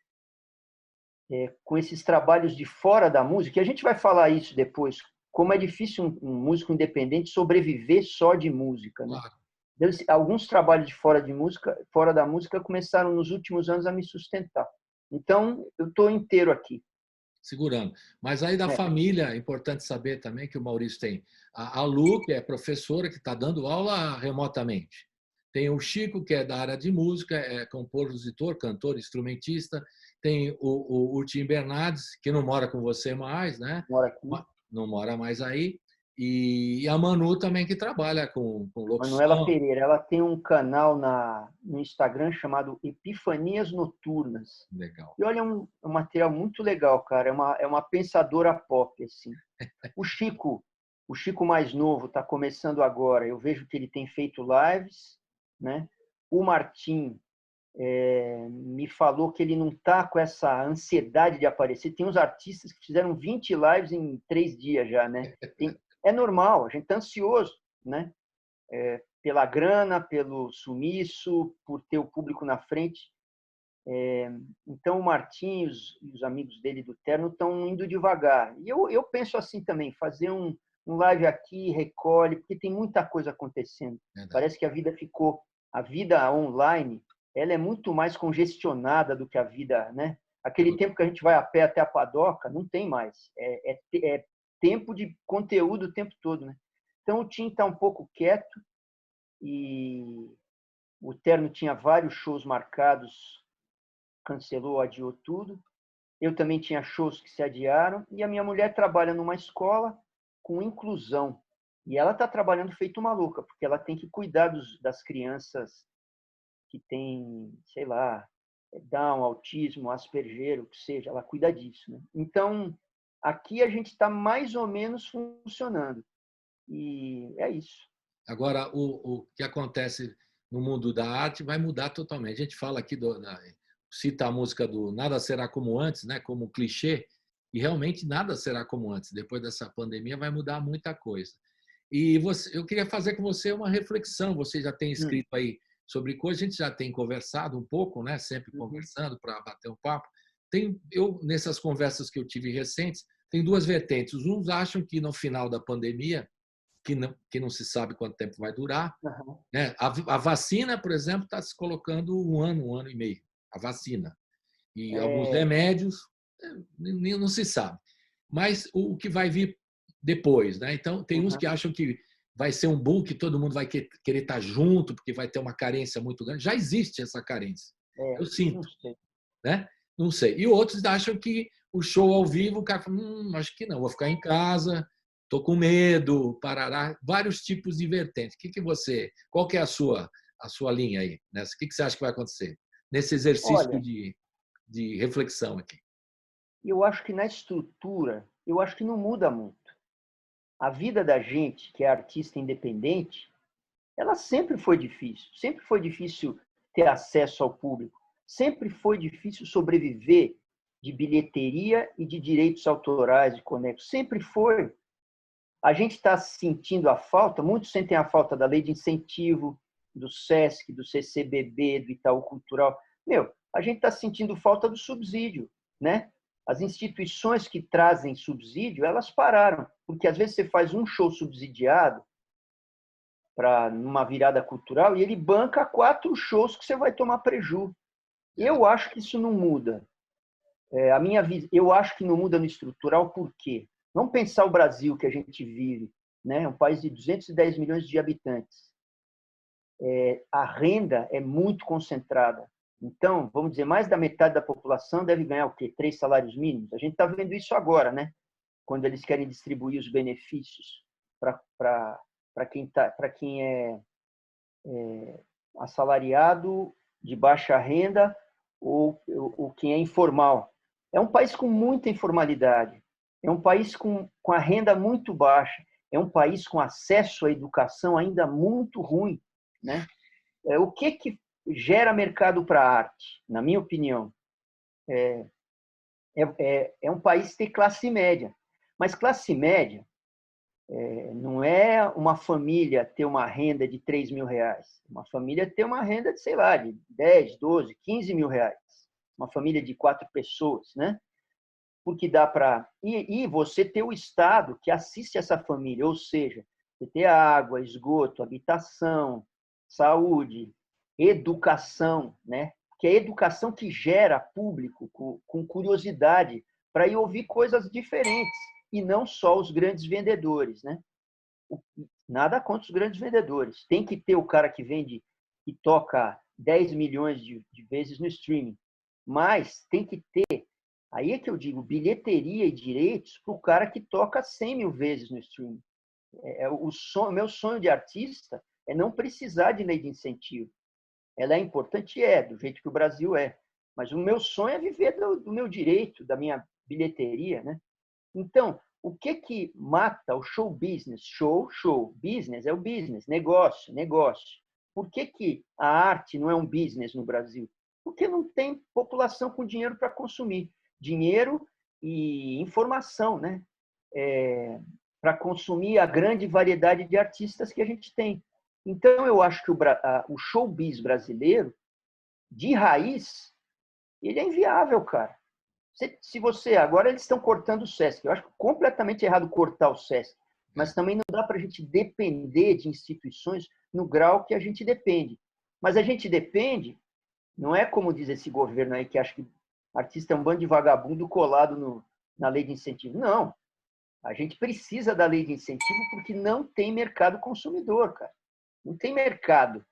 com esses trabalhos de fora da música, e a gente vai falar isso depois, como é difícil um músico independente sobreviver só de música, né? Claro. Alguns trabalhos de fora da música, começaram nos últimos anos a me sustentar. Então, eu estou inteiro aqui. Segurando. Mas aí da família, é importante saber também que o Maurício tem a Lu, que é professora, que está dando aula remotamente. Tem o Chico, que é da área de música, é compositor, cantor, instrumentista. Tem o Tim Bernardes, que não mora com você mais, né? Mora aqui. Não mora mais aí. E a Manu também que trabalha com Manuela locução. Pereira, ela tem um canal no Instagram chamado Epifanias Noturnas. Legal. E olha, é um material muito legal, cara. É uma pensadora pop, assim. O Chico mais novo, está começando agora. Eu vejo que ele tem feito lives, né? O Martim me falou que ele não está com essa ansiedade de aparecer. Tem uns artistas que fizeram 20 lives em 3 dias já, né? É normal, a gente está ansioso, né? Pela grana, pelo sumiço, por ter o público na frente. Então, o Martins e os amigos dele do Terno estão indo devagar. E eu penso assim também, fazer um live aqui, recolhe, porque tem muita coisa acontecendo. Verdade. Parece que a vida online, ela é muito mais congestionada do que a vida, né? Aquele tempo que a gente vai a pé até a padoca, não tem mais. É tempo de conteúdo o tempo todo, né? Então, o Tim está um pouco quieto e o Terno tinha vários shows marcados, cancelou, adiou tudo. Eu também tinha shows que se adiaram. E a minha mulher trabalha numa escola com inclusão. E ela está trabalhando feito uma louca, porque ela tem que cuidar das crianças que têm, sei lá, Down, autismo, Asperger, o que seja. Ela cuida disso, né? Então, aqui a gente está mais ou menos funcionando. E é isso. Agora, o que acontece no mundo da arte vai mudar totalmente. A gente fala aqui, cita a música do Nada Será Como Antes, né, como clichê, e realmente nada será como antes. Depois dessa pandemia vai mudar muita coisa. E eu queria fazer com você uma reflexão. Você já tem escrito aí sobre coisas, a gente já tem conversado um pouco, né, sempre conversando para bater um papo. Nessas conversas que eu tive recentes, tem duas vertentes. Uns acham que no final da pandemia, que não se sabe quanto tempo vai durar. Uhum. Né? A vacina, por exemplo, está se colocando um ano e meio. A vacina. E alguns remédios, não se sabe. Mas o que vai vir depois. Né? Então, tem uns que acham que vai ser um boom, que todo mundo vai querer estar junto, porque vai ter uma carência muito grande. Já existe essa carência. Eu sinto. Não sei. Né? Não sei. E outros acham que o show ao vivo, o cara fala, acho que não, vou ficar em casa, estou com medo, parará. Vários tipos de vertentes. Qual que é a sua linha aí? Nessa? O que você acha que vai acontecer nesse exercício Olha, de reflexão aqui? eu acho que na estrutura, eu acho que não muda muito. A vida da gente, que é artista independente, ela sempre foi difícil. Sempre foi difícil ter acesso ao público. Sempre foi difícil sobreviver de bilheteria e de direitos autorais e conexos. Sempre foi. A gente está sentindo a falta, muitos sentem a falta da lei de incentivo, do SESC, do CCBB, do Itaú Cultural. A gente está sentindo falta do subsídio, né? As instituições que trazem subsídio, elas pararam, porque às vezes você faz um show subsidiado numa virada cultural e ele banca 4 shows que você vai tomar preju. Eu acho que isso não muda. Eu acho que não muda no estrutural, por quê? Vamos pensar o Brasil que a gente vive, né? Um país de 210 milhões de habitantes. A renda é muito concentrada. Então, vamos dizer, mais da metade da população deve ganhar o quê? 3 salários mínimos? A gente está vendo isso agora, né? Quando eles querem distribuir os benefícios para quem é assalariado, de baixa renda ou quem é informal. É um país com muita informalidade. É um país com a renda muito baixa. É um país com acesso à educação ainda muito ruim, né? O que gera mercado para a arte, na minha opinião? É um país que tem classe média. Mas classe média não é uma família ter uma renda de 3 mil reais. Uma família ter uma renda de, sei lá, de 10, 12, 15 mil reais. Uma família de 4 pessoas, né? Porque dá para... E você ter o Estado que assiste essa família, ou seja, você ter água, esgoto, habitação, saúde, educação, né? Que é a educação que gera público com curiosidade para ir ouvir coisas diferentes e não só os grandes vendedores, né? Nada contra os grandes vendedores. Tem que ter o cara que vende e toca 10 milhões de vezes no streaming. Mas tem que ter, aí é que eu digo, bilheteria e direitos para o cara que toca 100 mil vezes no streaming. Meu sonho de artista é não precisar de lei de incentivo. Ela é importante, do jeito que o Brasil é. Mas o meu sonho é viver do meu direito, da minha bilheteria, né? Então, o que mata o show business? Show. Business é o business, negócio. Por que a arte não é um business no Brasil? Porque não tem população com dinheiro para consumir. Dinheiro e informação, né? Para consumir a grande variedade de artistas que a gente tem. Então, eu acho que o showbiz brasileiro, de raiz, ele é inviável, cara. Se você... Agora eles estão cortando o Sesc. Eu acho completamente errado cortar o Sesc. Mas também não dá para a gente depender de instituições no grau que a gente depende. Mas a gente depende, não é como diz esse governo aí, que acha que artista é um bando de vagabundo colado na lei de incentivo. Não. A gente precisa da lei de incentivo porque não tem mercado consumidor, cara. Não tem mercado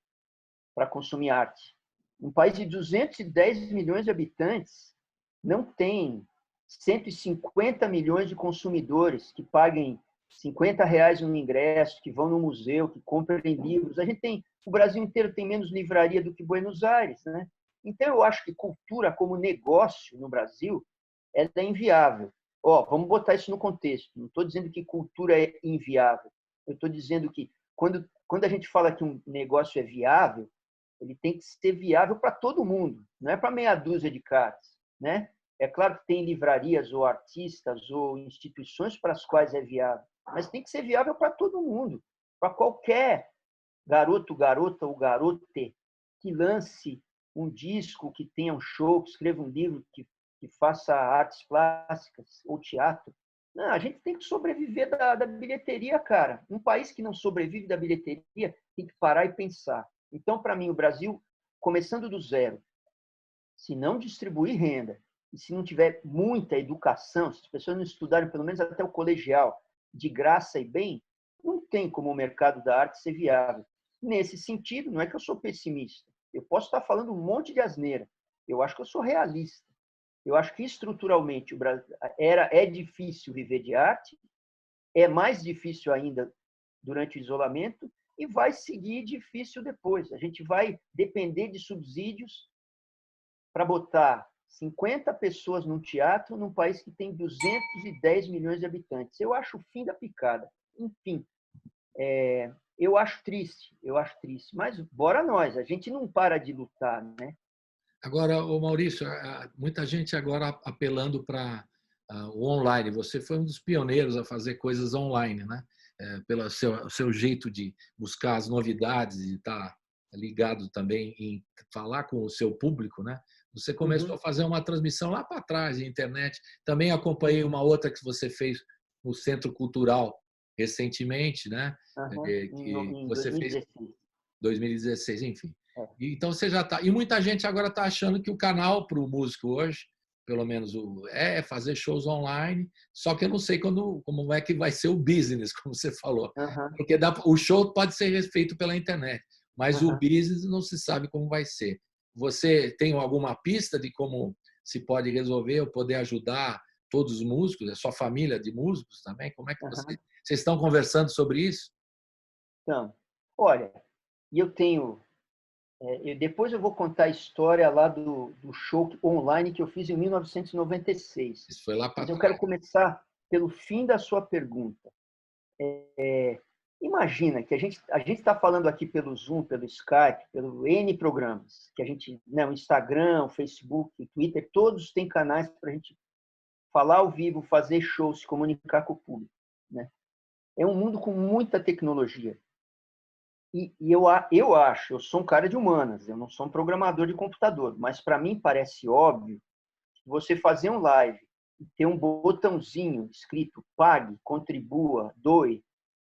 para consumir arte. Um país de 210 milhões de habitantes não tem 150 milhões de consumidores que paguem R$ 50 no ingresso, que vão no museu, que comprem livros. O Brasil inteiro tem menos livraria do que Buenos Aires, né? Então, eu acho que cultura como negócio no Brasil é inviável. Vamos botar isso no contexto. Não estou dizendo que cultura é inviável. Eu estou dizendo que quando a gente fala que um negócio é viável, ele tem que ser viável para todo mundo, não é para meia dúzia de caras, né? É claro que tem livrarias ou artistas ou instituições para as quais é viável, mas tem que ser viável para todo mundo, para qualquer garoto, garota ou garote que lance um disco, que tenha um show, que escreva um livro, que faça artes plásticas ou teatro. Não, a gente tem que sobreviver da bilheteria, cara. Um país que não sobrevive da bilheteria tem que parar e pensar. Então, para mim, o Brasil, começando do zero, se não distribuir renda e se não tiver muita educação, se as pessoas não estudarem pelo menos até o colegial, de graça e bem, não tem como o mercado da arte ser viável. Nesse sentido, não é que eu sou pessimista. Eu posso estar falando um monte de asneira. Eu acho que eu sou realista. Eu acho que estruturalmente é difícil viver de arte, é mais difícil ainda durante o isolamento e vai seguir difícil depois. A gente vai depender de subsídios para botar 50 pessoas num teatro num país que tem 210 milhões de habitantes. Eu acho o fim da picada. Enfim, eu acho triste, mas bora nós, a gente não para de lutar, né? Agora, o Maurício, muita gente agora apelando para o online. Você foi um dos pioneiros a fazer coisas online, né? Pelo seu jeito de buscar as novidades e estar ligado também em falar com o seu público, né? Você começou a fazer uma transmissão lá para trás, na internet. Também acompanhei uma outra que você fez no Centro Cultural recentemente, né? Em Você 2016. fez 2016, enfim. É. Então você já está. E muita gente agora está achando que o canal para o músico hoje, pelo menos, é fazer shows online. Só que eu não sei como é que vai ser o business, como você falou. Porque o show pode ser feito pela internet, mas o business não se sabe como vai ser. Você tem alguma pista de como se pode resolver ou poder ajudar todos os músicos, a sua família de músicos também? Como é que vocês estão conversando sobre isso? Então, olha, eu tenho... depois eu vou contar a história lá do show online que eu fiz em 1996. Isso foi lá para Mas eu trás. quero começar pelo fim da sua pergunta. Imagina que a gente está falando aqui pelo Zoom, pelo Skype, pelo N programas, que a gente, né, o Instagram, o Facebook, o Twitter, todos têm canais para a gente falar ao vivo, fazer shows, se comunicar com o público, né? É um mundo com muita tecnologia. E eu acho, eu sou um cara de humanas, eu não sou um programador de computador, mas para mim parece óbvio que você fazer um live e ter um botãozinho escrito pague, contribua, doe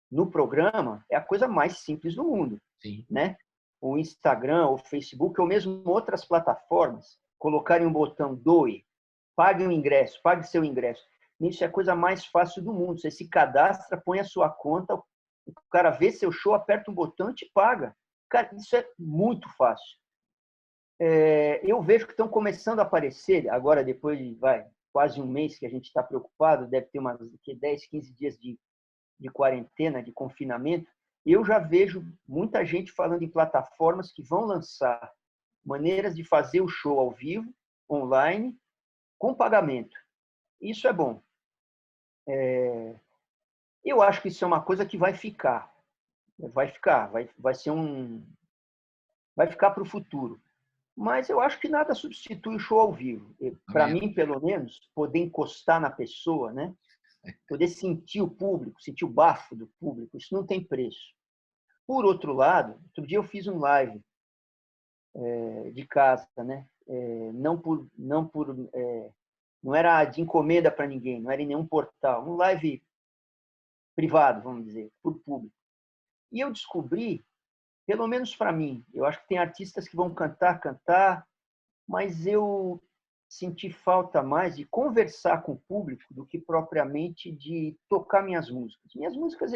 no programa é a coisa mais simples do mundo. Sim. Né? O Instagram, o Facebook, ou mesmo outras plataformas, colocarem um botão doe, pague o ingresso, pague seu ingresso. Isso é a coisa mais fácil do mundo. Você se cadastra, põe a sua conta, o cara vê seu show, aperta um botão e te paga. Cara, isso é muito fácil. Eu vejo que estão começando a aparecer, agora depois de quase um mês que a gente está preocupado, deve ter umas 10, 15 dias de de quarentena, de confinamento, eu já vejo muita gente falando em plataformas que vão lançar maneiras de fazer o show ao vivo, online, com pagamento. Isso é bom. Eu acho que isso é uma coisa que vai ficar. Vai ficar, vai ser vai ficar para o futuro. Mas eu acho que nada substitui o show ao vivo. Para mim, pelo menos, poder encostar na pessoa, né? Poder sentir o público, sentir o bafo do público, isso não tem preço. Por outro lado, outro dia eu fiz um live de casa, né? Não era de encomenda para ninguém, não era em nenhum portal, um live privado, vamos dizer, por público. E eu descobri, pelo menos para mim, eu acho que tem artistas que vão cantar, mas eu senti falta mais de conversar com o público do que propriamente de tocar minhas músicas. Minhas músicas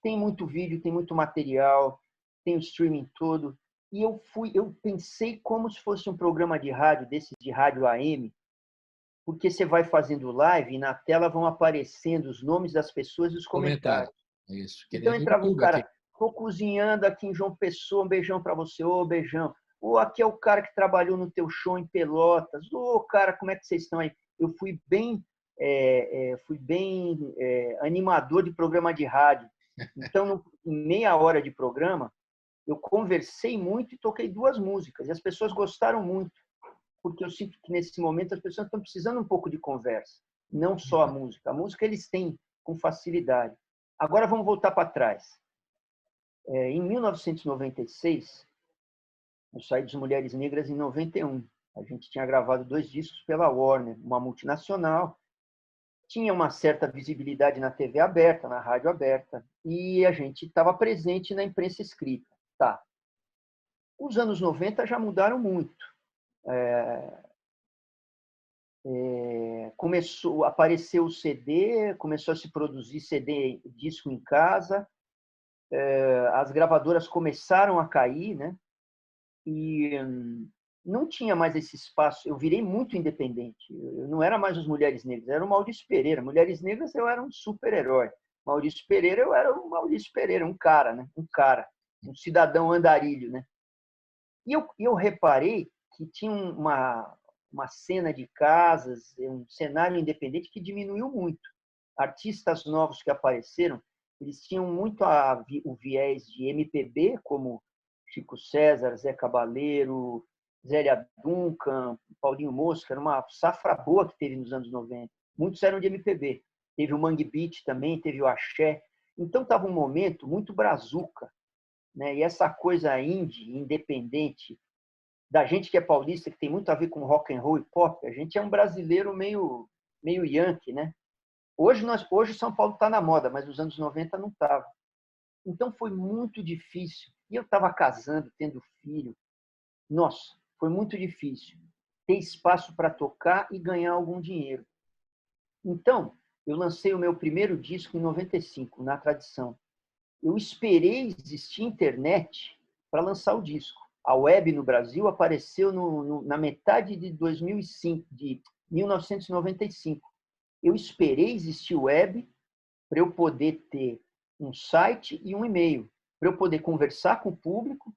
tem muito vídeo, tem muito material, tem o streaming todo. E eu pensei como se fosse um programa de rádio, desses de rádio AM, porque você vai fazendo live e na tela vão aparecendo os nomes das pessoas e os comentários. Isso. Então entrava um cara, estou cozinhando aqui em João Pessoa, um beijão para você, ô beijão. Ou aqui é o cara que trabalhou no teu show em Pelotas. Ô, cara, como é que vocês estão aí? Eu fui bem animador de programa de rádio. Então, em meia hora de programa, eu conversei muito e toquei 2 músicas. E as pessoas gostaram muito, porque eu sinto que nesse momento as pessoas estão precisando um pouco de conversa. Não só a música. A música eles têm com facilidade. Agora vamos voltar para trás. Em 1996, eu saí dos Mulheres Negras em 91. A gente tinha gravado 2 discos pela Warner, uma multinacional. Tinha uma certa visibilidade na TV aberta, na rádio aberta, e a gente estava presente na imprensa escrita. Tá. Os anos 90 já mudaram muito. Apareceu o CD, começou a se produzir CD, disco em casa, as gravadoras começaram a cair, né? E não tinha mais esse espaço. Eu virei muito independente. Eu não era mais os Mulheres Negras, era o Maurício Pereira. Mulheres Negras eu era um super-herói. Maurício Pereira eu era o Maurício Pereira, um cara, né? Um cidadão andarilho, né? E eu reparei que tinha uma cena de casas, um cenário independente que diminuiu muito. Artistas novos que apareceram, eles tinham muito o viés de MPB, como Chico César, Zé Cabaleiro, Zélia Duncan, Paulinho Mosca, era uma safra boa que teve nos anos 90. Muitos eram de MPB. Teve o Mangue Beat também, teve o Axé. Então estava um momento muito brazuca, né? E essa coisa indie, independente, da gente que é paulista, que tem muito a ver com rock and roll e pop, a gente é um brasileiro meio yankee, né? Hoje São Paulo está na moda, mas nos anos 90 não estava. Então foi muito difícil. E eu estava casando, tendo filho. Nossa, foi muito difícil ter espaço para tocar e ganhar algum dinheiro. Então, eu lancei o meu primeiro disco em 95, na Tradição. Eu esperei existir internet para lançar o disco. A web no Brasil apareceu na metade de 2005, de 1995. Eu esperei existir web para eu poder ter um site e um e-mail, para eu poder conversar com o público,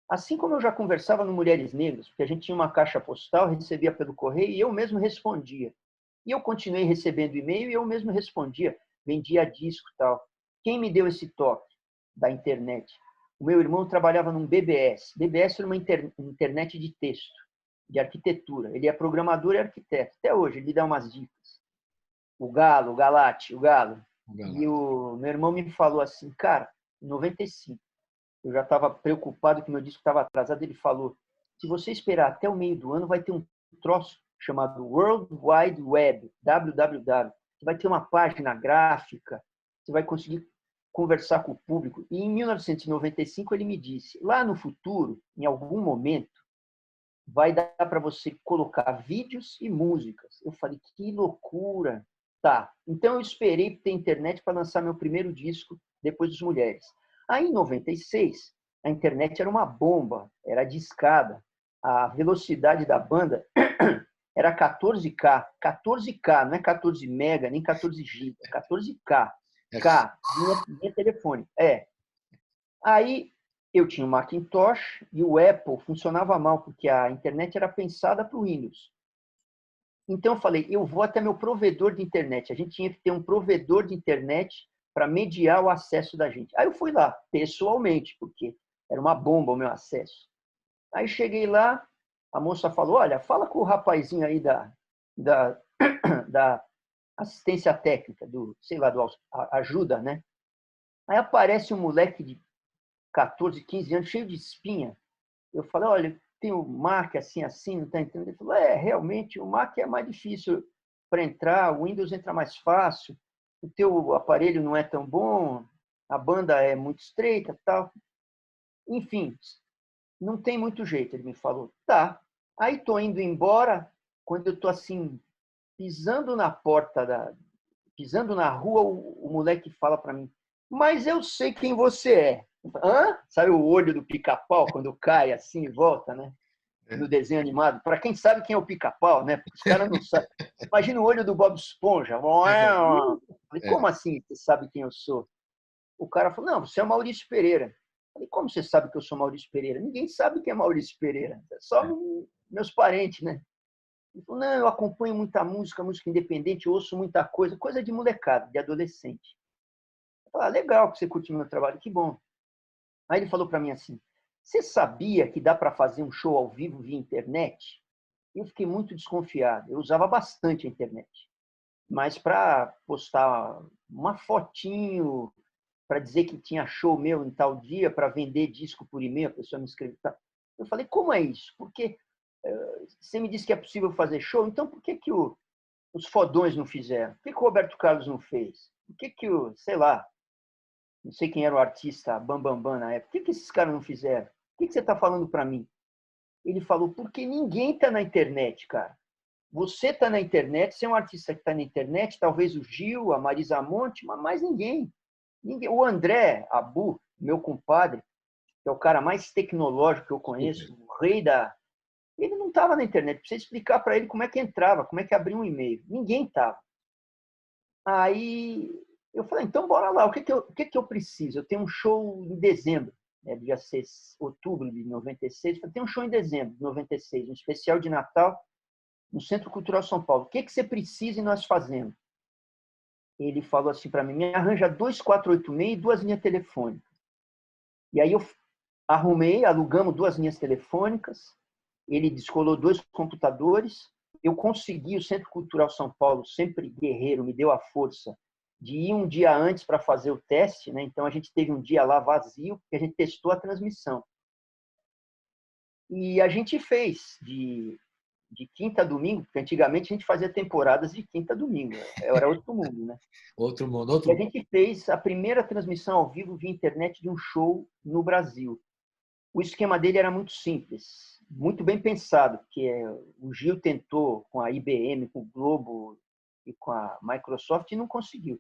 assim como eu já conversava no Mulheres Negras, porque a gente tinha uma caixa postal, recebia pelo correio e eu mesmo respondia. E eu continuei recebendo e-mail e eu mesmo respondia, vendia disco e tal. Quem me deu esse toque da internet? O meu irmão trabalhava num BBS. BBS era uma internet de texto, de arquitetura. Ele é programador e arquiteto. Até hoje, ele dá umas dicas. O Galo, o Galate, o Galo. E o meu irmão me falou assim, cara, em 95, eu já estava preocupado que meu disco estava atrasado. Ele falou, se você esperar até o meio do ano, vai ter um troço chamado World Wide Web, www. Você vai ter uma página gráfica, você vai conseguir conversar com o público. E em 1995 ele me disse, lá no futuro, em algum momento, vai dar para você colocar vídeos e músicas. Eu falei, que loucura. Tá, então eu esperei ter internet para lançar meu primeiro disco depois dos Mulheres. Aí em 96, a internet era uma bomba, era discada. A velocidade da banda era 14K. 14K, não é 14 mega, nem 14 giga, 14K. K, linha telefônica. Aí eu tinha o Macintosh e o Apple funcionava mal, porque a internet era pensada para o Windows. Então eu falei, eu vou até meu provedor de internet. A gente tinha que ter um provedor de internet para mediar o acesso da gente. Aí eu fui lá, pessoalmente, porque era uma bomba o meu acesso. Aí cheguei lá, a moça falou, olha, fala com o rapazinho aí da assistência técnica, sei lá, do ajuda, né? Aí aparece um moleque de 14, 15 anos, cheio de espinha. Eu falei, olha, tem o Mac assim, não está entendendo? Ele falou, realmente, o Mac é mais difícil para entrar, o Windows entra mais fácil, o teu aparelho não é tão bom, a banda é muito estreita, tal. Enfim, não tem muito jeito, ele me falou. Tá. Aí estou indo embora, quando eu estou assim, pisando na porta, pisando na rua, o moleque fala para mim, mas eu sei quem você é. Hã? Sabe o olho do pica-pau quando cai assim e volta, né? No desenho animado. Para quem sabe quem é o pica-pau, né? Porque os caras não sabem. Imagina o olho do Bob Esponja. Falei, como assim você sabe quem eu sou? O cara falou, não, você é o Maurício Pereira. Falei, como você sabe que eu sou Maurício Pereira? Ninguém sabe quem é Maurício Pereira. É só meus parentes, né? Ele falou, não, eu acompanho muita música independente, eu ouço muita coisa de molecada, de adolescente. Eu falei, legal que você curte o meu trabalho, que bom. Aí ele falou para mim assim, você sabia que dá para fazer um show ao vivo via internet? Eu fiquei muito desconfiado. Eu usava bastante a internet. Mas para postar uma fotinho, para dizer que tinha show meu em tal dia, para vender disco por e-mail, a pessoa me escreveu. Eu falei, como é isso? Porque você me disse que é possível fazer show, então por que os fodões não fizeram? Por que o Roberto Carlos não fez? Por que sei lá, não sei quem era o artista, Bambambam na época, por que esses caras não fizeram? O que você está falando para mim? Ele falou, porque ninguém está na internet, cara. Você está na internet, você é um artista que está na internet, talvez o Gil, a Marisa Monte, mas mais ninguém. O André Abu, meu compadre, que é o cara mais tecnológico que eu conheço, o rei da... Ele não estava na internet. Precisa explicar para ele como é que entrava, como é que abria um e-mail. Ninguém estava. Aí eu falei, então bora lá. O que eu preciso? Eu tenho um show em dezembro, né? Devia ser outubro de 96. Eu tenho um show em dezembro de 96, um especial de Natal no Centro Cultural São Paulo. O que você precisa e nós fazemos? Ele falou assim para mim, me arranja 2486 e 2 linhas telefônicas. E aí eu arrumei, alugamos 2 linhas telefônicas, ele descolou 2 computadores, eu consegui, o Centro Cultural São Paulo, sempre guerreiro, me deu a força de ir um dia antes para fazer o teste, né? Então a gente teve um dia lá vazio, porque a gente testou a transmissão. E a gente fez de quinta a domingo, porque antigamente a gente fazia temporadas de quinta a domingo, era outro mundo, né? Outro mundo. E a gente fez a primeira transmissão ao vivo via internet de um show no Brasil. O esquema dele era muito simples, muito bem pensado, porque o Gil tentou com a IBM, com o Globo e com a Microsoft e não conseguiu.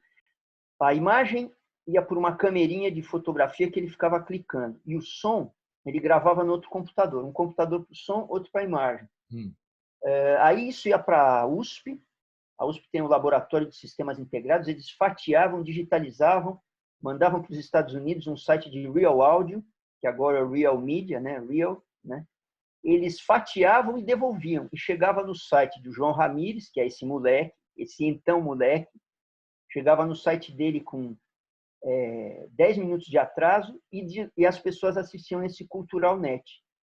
A imagem ia por uma camerinha de fotografia que ele ficava clicando. E o som, ele gravava no outro computador. Um computador para o som, outro para a imagem. Aí isso ia para a USP. A USP tem um laboratório de sistemas integrados. Eles fatiavam, digitalizavam, mandavam para os Estados Unidos um site de Real Audio, que agora é Real Media, né? Real, né? Eles fatiavam e devolviam. E chegava no site do João Ramires, que é esse moleque, esse então moleque, chegava no site dele com 10 minutos de atraso e as pessoas assistiam nesse Cultural Net.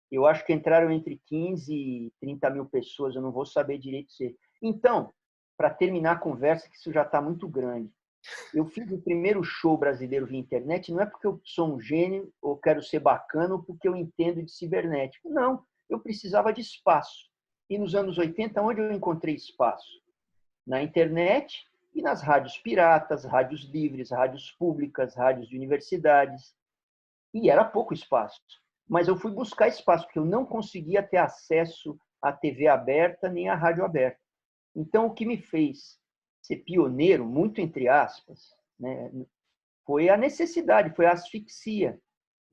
Eu acho que entraram entre 15 e 30 mil pessoas, eu não vou saber direito se... Então, para terminar a conversa, que isso já está muito grande, eu fiz o primeiro show brasileiro via internet, não é porque eu sou um gênio ou quero ser bacana ou porque eu entendo de cibernética. Não, eu precisava de espaço. E nos anos 80, onde eu encontrei espaço? Na internet e nas rádios piratas, rádios livres, rádios públicas, rádios de universidades. E era pouco espaço. Mas eu fui buscar espaço, porque eu não conseguia ter acesso à TV aberta nem à rádio aberta. Então, o que me fez ser pioneiro, muito entre aspas, né, foi a necessidade, foi a asfixia.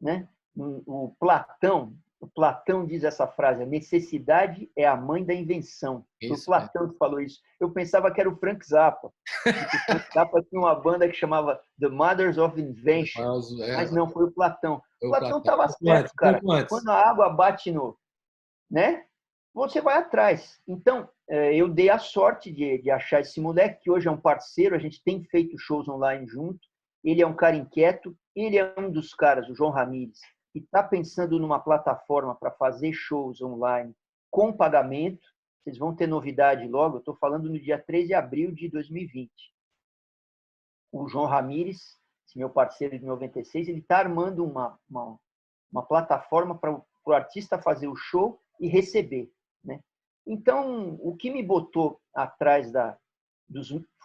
Né? O Platão, O Platão diz essa frase: a necessidade é a mãe da invenção. Foi o Platão que falou isso. Eu pensava que era o Frank Zappa. O Frank Zappa tinha uma banda que chamava The Mothers of Invention. Mas não, foi o Platão. O Platão estava certo, cara. Quando a água bate no... né? Você vai atrás. Então, eu dei a sorte de achar esse moleque, que hoje é um parceiro, a gente tem feito shows online junto. Ele é um cara inquieto, ele é um dos caras, o João Ramires, que está pensando numa plataforma para fazer shows online com pagamento. Vocês vão ter novidade logo, eu estou falando no dia 3 de abril de 2020. O João Ramires, esse meu parceiro de 96, ele está armando uma plataforma para o artista fazer o show e receber, né? Então, o que me botou atrás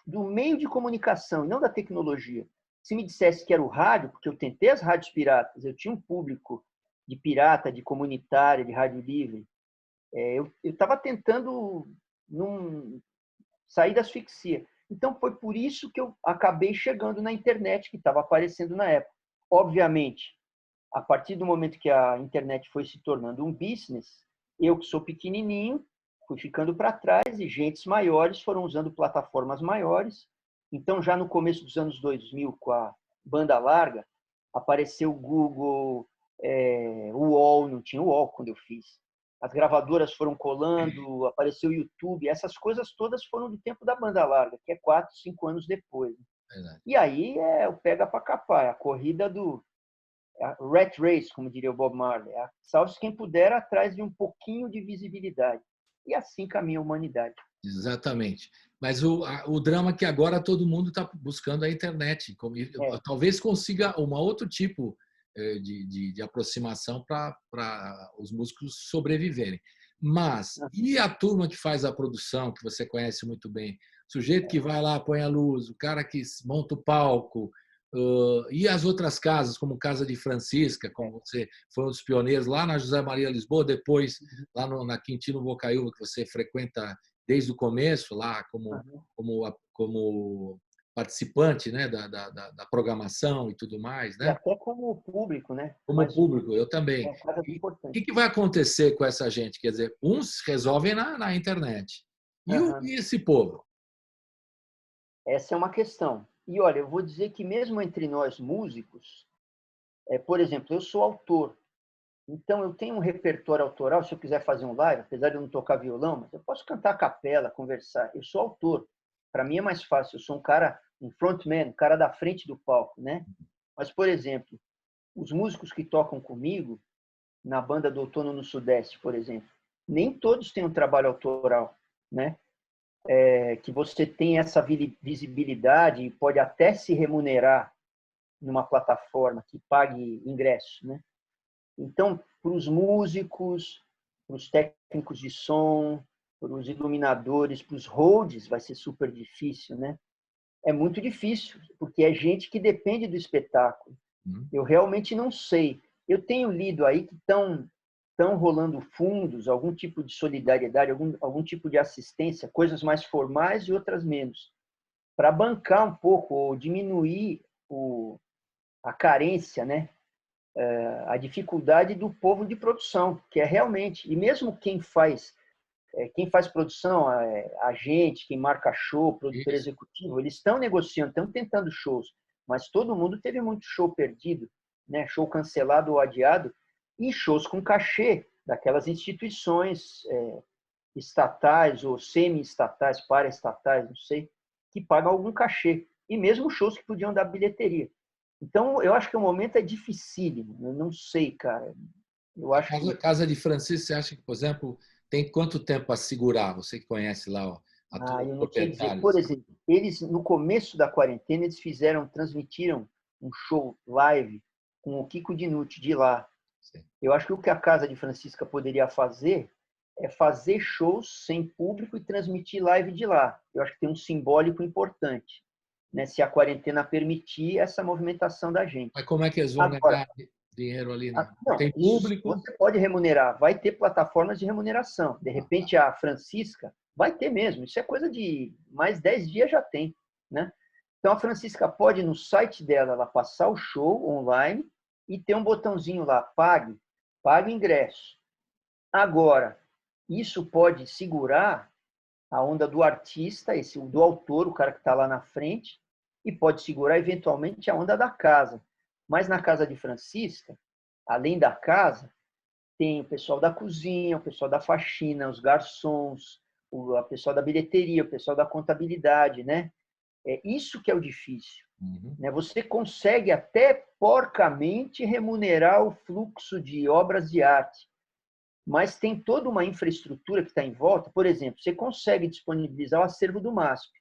do meio de comunicação e não da tecnologia, se me dissesse que era o rádio, porque eu tentei as rádios piratas, eu tinha um público de pirata, de comunitária, de rádio livre, eu estava tentando sair da asfixia. Então, foi por isso que eu acabei chegando na internet, que estava aparecendo na época. Obviamente, a partir do momento que a internet foi se tornando um business, eu que sou pequenininho, fui ficando para trás e gentes maiores foram usando plataformas maiores. Então, já no começo dos anos 2000, com a banda larga, apareceu o Google, o UOL, não tinha o UOL quando eu fiz. As gravadoras foram colando, apareceu o YouTube, essas coisas todas foram do tempo da banda larga, que é 4, 5 anos depois. E aí o pega para capar, a corrida a rat race, como diria o Bob Marley. Salve-se quem puder atrás de um pouquinho de visibilidade. E assim caminha a humanidade. Exatamente. Mas o drama é que agora todo mundo está buscando a internet. Talvez consiga um outro tipo de aproximação para os músicos sobreviverem. Mas, e a turma que faz a produção, que você conhece muito bem? O sujeito que vai lá, põe a luz, o cara que monta o palco, e as outras casas, como Casa de Francisca, como você foi um dos pioneiros lá na José Maria Lisboa, depois lá na Quintino Bocaiúva, que você frequenta desde o começo, lá como participante, né, da programação e tudo mais, né? E até como público, né? Como público, eu também. O que vai acontecer com essa gente? Quer dizer, uns resolvem na internet. E esse povo? Essa é uma questão. E olha, eu vou dizer que mesmo entre nós músicos, por exemplo, eu sou autor. Então, eu tenho um repertório autoral, se eu quiser fazer um live, apesar de eu não tocar violão, mas eu posso cantar a capela, conversar. Eu sou autor. Para mim é mais fácil. Eu sou um cara, um frontman, um cara da frente do palco, né? Mas, por exemplo, os músicos que tocam comigo, na banda do Outono no Sudeste, por exemplo, nem todos têm um trabalho autoral, né? Que você tem essa visibilidade e pode até se remunerar numa plataforma que pague ingresso, né? Então, para os músicos, para os técnicos de som, para os iluminadores, para os holds, vai ser super difícil, né? É muito difícil, porque é gente que depende do espetáculo. Eu realmente não sei. Eu tenho lido aí que estão rolando fundos, algum tipo de solidariedade, algum tipo de assistência, coisas mais formais e outras menos, para bancar um pouco ou diminuir a carência, né? A dificuldade do povo de produção, que é realmente, e mesmo quem faz produção, a gente, quem marca show, produtor executivo, eles estão negociando, estão tentando shows, mas todo mundo teve muito show perdido, né? Show cancelado ou adiado, e shows com cachê daquelas instituições estatais ou semi-estatais, paraestatais, não sei, que pagam algum cachê. E mesmo shows que podiam dar bilheteria. Então, eu acho que o momento é dificílimo. Eu não sei, cara. Eu acho a Casa de Francisco, você acha que, por exemplo, tem quanto tempo a segurar? Você que conhece lá eu não sei dizer. Por exemplo, eles, no começo da quarentena, eles transmitiram um show live com o Kiko Dinucci de lá. Sim. Eu acho que o que a Casa de Francisca poderia fazer é fazer shows sem público e transmitir live de lá. Eu acho que tem um simbólico importante, né, se a quarentena permitir essa movimentação da gente. Mas como é que eles vão ganhar dinheiro ali? Não, tem público? Você pode remunerar, vai ter plataformas de remuneração. De repente, a Francisca vai ter mesmo. Isso é coisa de mais 10 dias já tem, né? Então, a Francisca pode, no site dela, ela passar o show online e ter um botãozinho lá, pague paga ingresso. Agora, isso pode segurar a onda do artista, do autor, o cara que está lá na frente, e pode segurar eventualmente a onda da casa. Mas na casa de Francisca, além da casa, tem o pessoal da cozinha, o pessoal da faxina, os garçons, o pessoal da bilheteria, o pessoal da contabilidade, né? É isso que é o difícil. Né? Você consegue até porcamente remunerar o fluxo de obras de arte, mas tem toda uma infraestrutura que está em volta. Por exemplo, você consegue disponibilizar o acervo do MASP,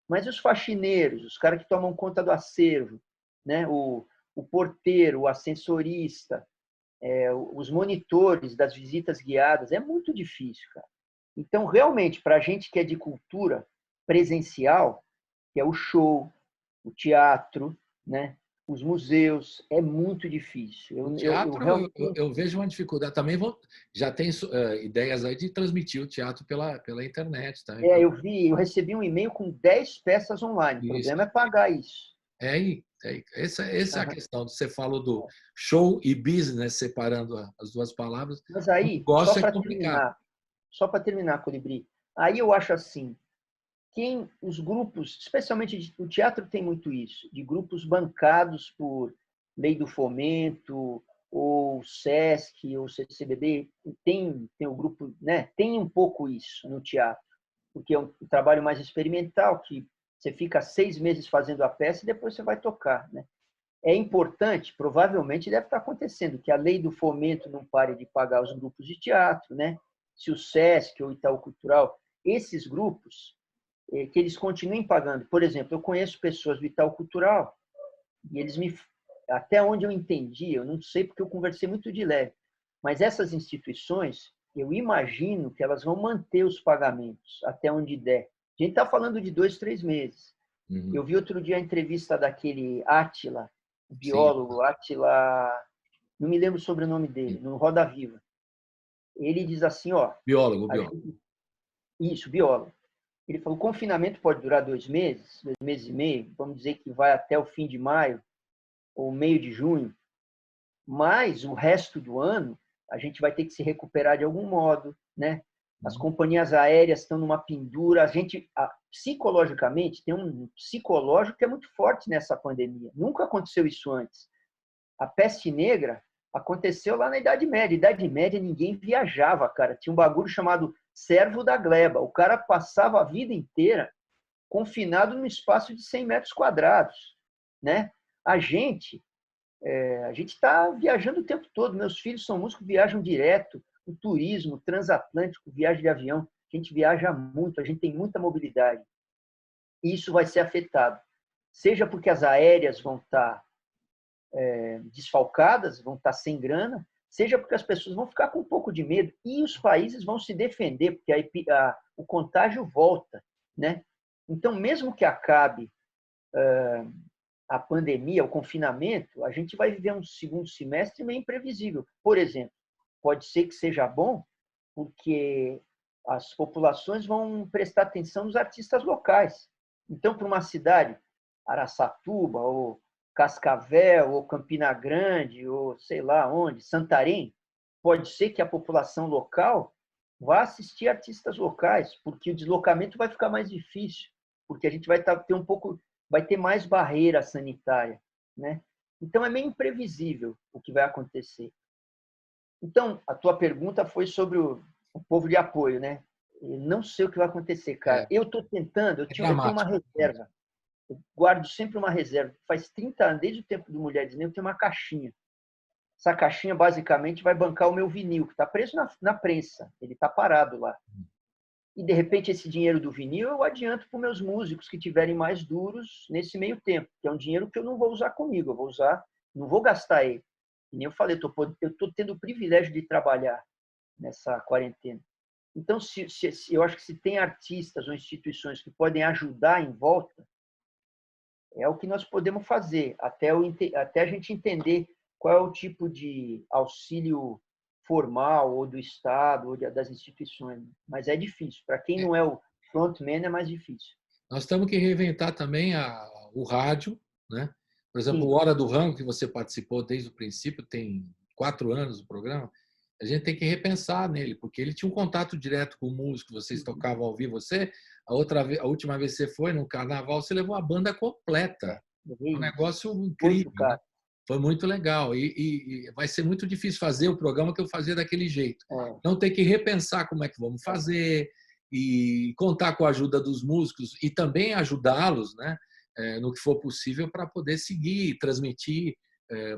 mas os faxineiros, os caras que tomam conta do acervo, né? O porteiro, o ascensorista, os monitores das visitas guiadas, é muito difícil, cara. Então, realmente, para a gente que é de cultura presencial, que é o show, o teatro, né? Os museus, é muito difícil. O teatro, eu vejo uma dificuldade. Também já tem ideias aí de transmitir o teatro pela internet. Tá? Eu recebi um e-mail com 10 peças online. O problema é pagar isso. Essa é a questão. Você falou do show e business, separando as duas palavras. Mas aí, só para terminar, Colibri, aí eu acho assim, os grupos, especialmente o teatro tem muito isso, de grupos bancados por Lei do Fomento, ou SESC, ou CCBB, tem o grupo, né? Tem um pouco isso no teatro, porque é um trabalho mais experimental, que você fica 6 meses fazendo a peça e depois você vai tocar, né? É importante, provavelmente deve estar acontecendo, que a Lei do Fomento não pare de pagar os grupos de teatro, né? Se o SESC ou o Itaú Cultural, esses grupos, que eles continuem pagando. Por exemplo, eu conheço pessoas do Itaú Cultural e eles até onde eu entendi, eu não sei porque eu conversei muito de leve, mas essas instituições, eu imagino que elas vão manter os pagamentos até onde der. A gente está falando de 2, 3 meses. Eu vi outro dia a entrevista daquele Átila, o biólogo, Átila, não me lembro o sobrenome dele, no Roda Viva. Ele diz assim, biólogo. Isso, biólogo. Ele falou, o confinamento pode durar 2 meses, 2 meses e meio, vamos dizer que vai até o fim de maio ou meio de junho, mas o resto do ano a gente vai ter que se recuperar de algum modo, né? As companhias aéreas estão numa pendura, psicologicamente, tem um psicológico que é muito forte nessa pandemia. Nunca aconteceu isso antes. A peste negra aconteceu lá na Idade Média. Idade Média ninguém viajava, cara. Tinha um bagulho chamado servo da gleba. O cara passava a vida inteira confinado num espaço de 100 metros quadrados, né? A gente está viajando o tempo todo. Meus filhos são músicos, viajam direto. O turismo, transatlântico, viagem de avião. A gente viaja muito, a gente tem muita mobilidade. E isso vai ser afetado. Seja porque as aéreas vão estar desfalcadas, vão estar sem grana, seja porque as pessoas vão ficar com um pouco de medo e os países vão se defender, porque o contágio volta, né? Então, mesmo que acabe a pandemia, o confinamento, a gente vai viver um segundo semestre meio imprevisível. Por exemplo, pode ser que seja bom, porque as populações vão prestar atenção nos artistas locais. Então, para uma cidade, Araçatuba, ou Cascavel, ou Campina Grande, ou sei lá onde, Santarém, pode ser que a população local vá assistir artistas locais, porque o deslocamento vai ficar mais difícil, porque a gente vai ter mais barreira sanitária, né? Então é meio imprevisível o que vai acontecer. Então, a tua pergunta foi sobre o povo de apoio, né? Eu não sei o que vai acontecer, cara. Eu estou tentando, eu tenho uma reserva. Eu guardo sempre uma reserva. Faz 30 anos, desde o tempo do Mulheres Negras, eu tenho uma caixinha. Essa caixinha, basicamente, vai bancar o meu vinil, que está preso na prensa. Ele está parado lá. E, de repente, esse dinheiro do vinil eu adianto para os meus músicos que tiverem mais duros nesse meio tempo, que é um dinheiro que eu não vou usar comigo. Eu vou usar, não vou gastar ele. E nem eu falei, eu estou tendo o privilégio de trabalhar nessa quarentena. Então, eu acho que se tem artistas ou instituições que podem ajudar em volta, é o que nós podemos fazer, até a gente entender qual é o tipo de auxílio formal, ou do Estado, ou das instituições. Mas é difícil. Para quem não é o frontman, é mais difícil. Nós temos que reinventar também o rádio, né? Por exemplo, o Hora do Rango, que você participou desde o princípio, tem 4 anos o programa. a gente tem que repensar nele, porque ele tinha um contato direto com o músico, vocês tocavam ao vivo. A última vez que você foi no carnaval, você levou a banda completa. Um negócio incrível, né? Foi muito legal. E vai ser muito difícil fazer o programa que eu fazia daquele jeito. Então tem que repensar como é que vamos fazer e contar com a ajuda dos músicos e também ajudá-los, né, no que for possível para poder seguir, transmitir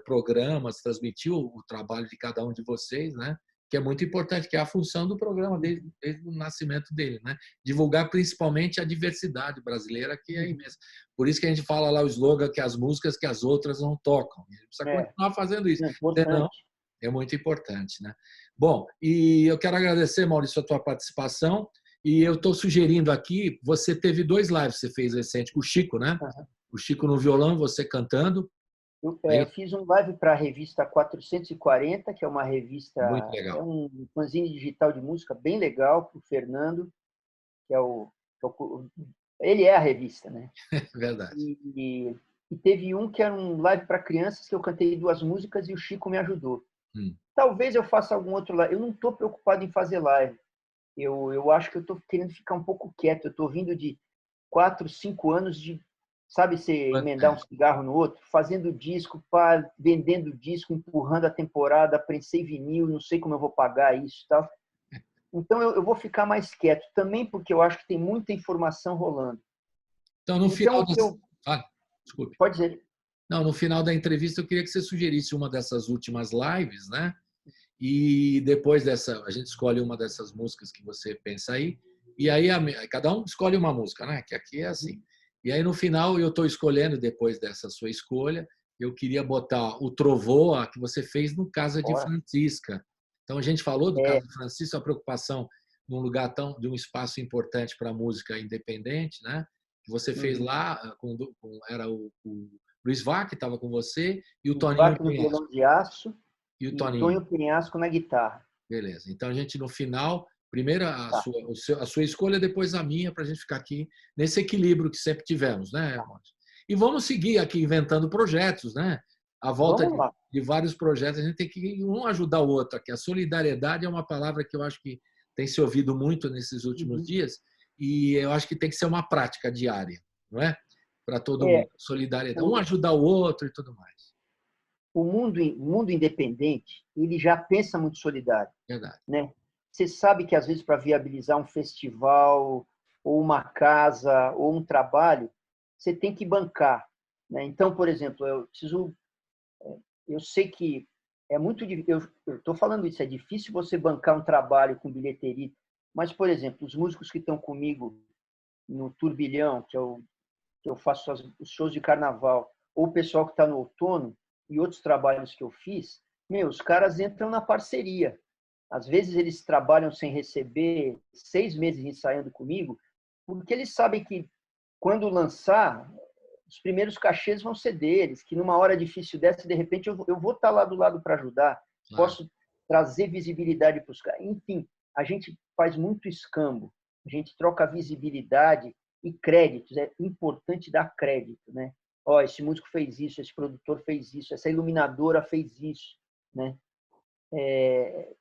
programas, transmitir o trabalho de cada um de vocês, né? Que é muito importante, que é a função do programa desde o nascimento dele, né? Divulgar principalmente a diversidade brasileira, que é imensa. Por isso que a gente fala lá o slogan que as músicas que as outras não tocam. A gente precisa continuar fazendo isso. Senão, é muito importante, né? Bom, e eu quero agradecer, Maurício, a tua participação. E eu estou sugerindo aqui, você teve 2 lives que você fez recente com o Chico, né? O Chico no violão, você cantando. Eu fiz um live para a revista 440, que é uma revista, muito legal. É um fanzine digital de música bem legal, para o Fernando, que é ele é a revista, né? Verdade. E teve um que era um live para crianças, que eu cantei 2 músicas e o Chico me ajudou. Talvez eu faça algum outro live. Eu não estou preocupado em fazer live. Eu acho que eu estou querendo ficar um pouco quieto. Eu estou vindo de 4, 5 anos de, sabe, você emendar um cigarro no outro, fazendo disco, vendendo disco, empurrando a temporada, prensei vinil, não sei como eu vou pagar isso e tal. Então eu vou ficar mais quieto, também porque eu acho que tem muita informação rolando. Então, no final... desculpe. Pode dizer. Não, no final da entrevista, eu queria que você sugerisse uma dessas últimas lives, né? E depois dessa, a gente escolhe uma dessas músicas que você pensa aí, e aí cada um escolhe uma música, né? Que aqui é assim. E aí no final eu estou escolhendo, depois dessa sua escolha, eu queria botar o Trovoa que você fez no Casa de Francisca. Então a gente falou do Casa de Francisca, a preocupação num lugar de um espaço importante para a música independente, né? Que você fez lá, era o Luiz Vac, que estava com você, e o Toninho no violão de aço. E o Tonho Penhasco na guitarra. Beleza. Então a gente no final, primeiro a sua escolha, depois a minha, para a gente ficar aqui nesse equilíbrio que sempre tivemos, né, Maurício? E vamos seguir aqui inventando projetos, né? À volta de vários projetos, a gente tem que um ajudar o outro aqui. A solidariedade é uma palavra que eu acho que tem se ouvido muito nesses últimos dias e eu acho que tem que ser uma prática diária, não é? Para todo mundo. Solidariedade. Um ajudar o outro e tudo mais. O mundo independente, ele já pensa muito solidário. Verdade. Né? Você sabe que, às vezes, para viabilizar um festival, ou uma casa, ou um trabalho, você tem que bancar. Né? Então, por exemplo, eu sei que é muito difícil, eu estou falando isso, é difícil você bancar um trabalho com bilheteria, mas, por exemplo, os músicos que estão comigo no Turbilhão, que eu faço os shows de carnaval, ou o pessoal que está no outono, e outros trabalhos que eu fiz, os caras entram na parceria. Às vezes eles trabalham sem receber 6 meses ensaiando comigo, porque eles sabem que quando lançar, os primeiros cachês vão ser deles, que numa hora difícil dessa, de repente, eu vou estar lá do lado para ajudar, posso trazer visibilidade para os caras. Enfim, a gente faz muito escambo, a gente troca visibilidade e créditos. É importante dar crédito, né? Esse músico fez isso, esse produtor fez isso, essa iluminadora fez isso, né?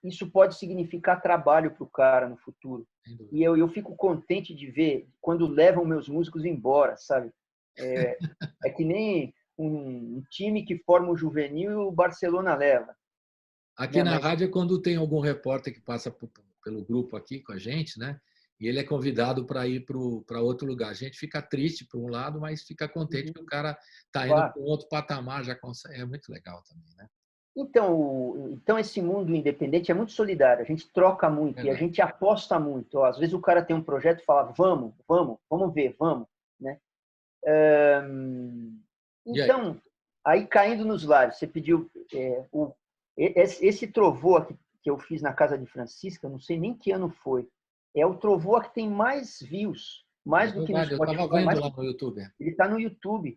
Isso pode significar trabalho para o cara no futuro. E eu fico contente de ver quando levam meus músicos embora, sabe? É que nem um time que forma o juvenil e o Barcelona leva. Aqui na rádio é quando tem algum repórter que passa pelo grupo aqui com a gente, né? E ele é convidado para ir para outro lugar. A gente fica triste por um lado, mas fica contente que o cara está indo para outro patamar, já consegue. É muito legal também, né? Então esse mundo independente é muito solidário. A gente troca muito e a gente aposta muito. Às vezes o cara tem um projeto e fala, vamos ver, vamos, né? Então, aí caindo nos lares, você pediu esse Trovoa que eu fiz na Casa de Francisca, não sei nem que ano foi. É o Trovoa que tem mais views, mais do que no Spotify. Eu estava vendo lá no YouTube. Ele está no YouTube.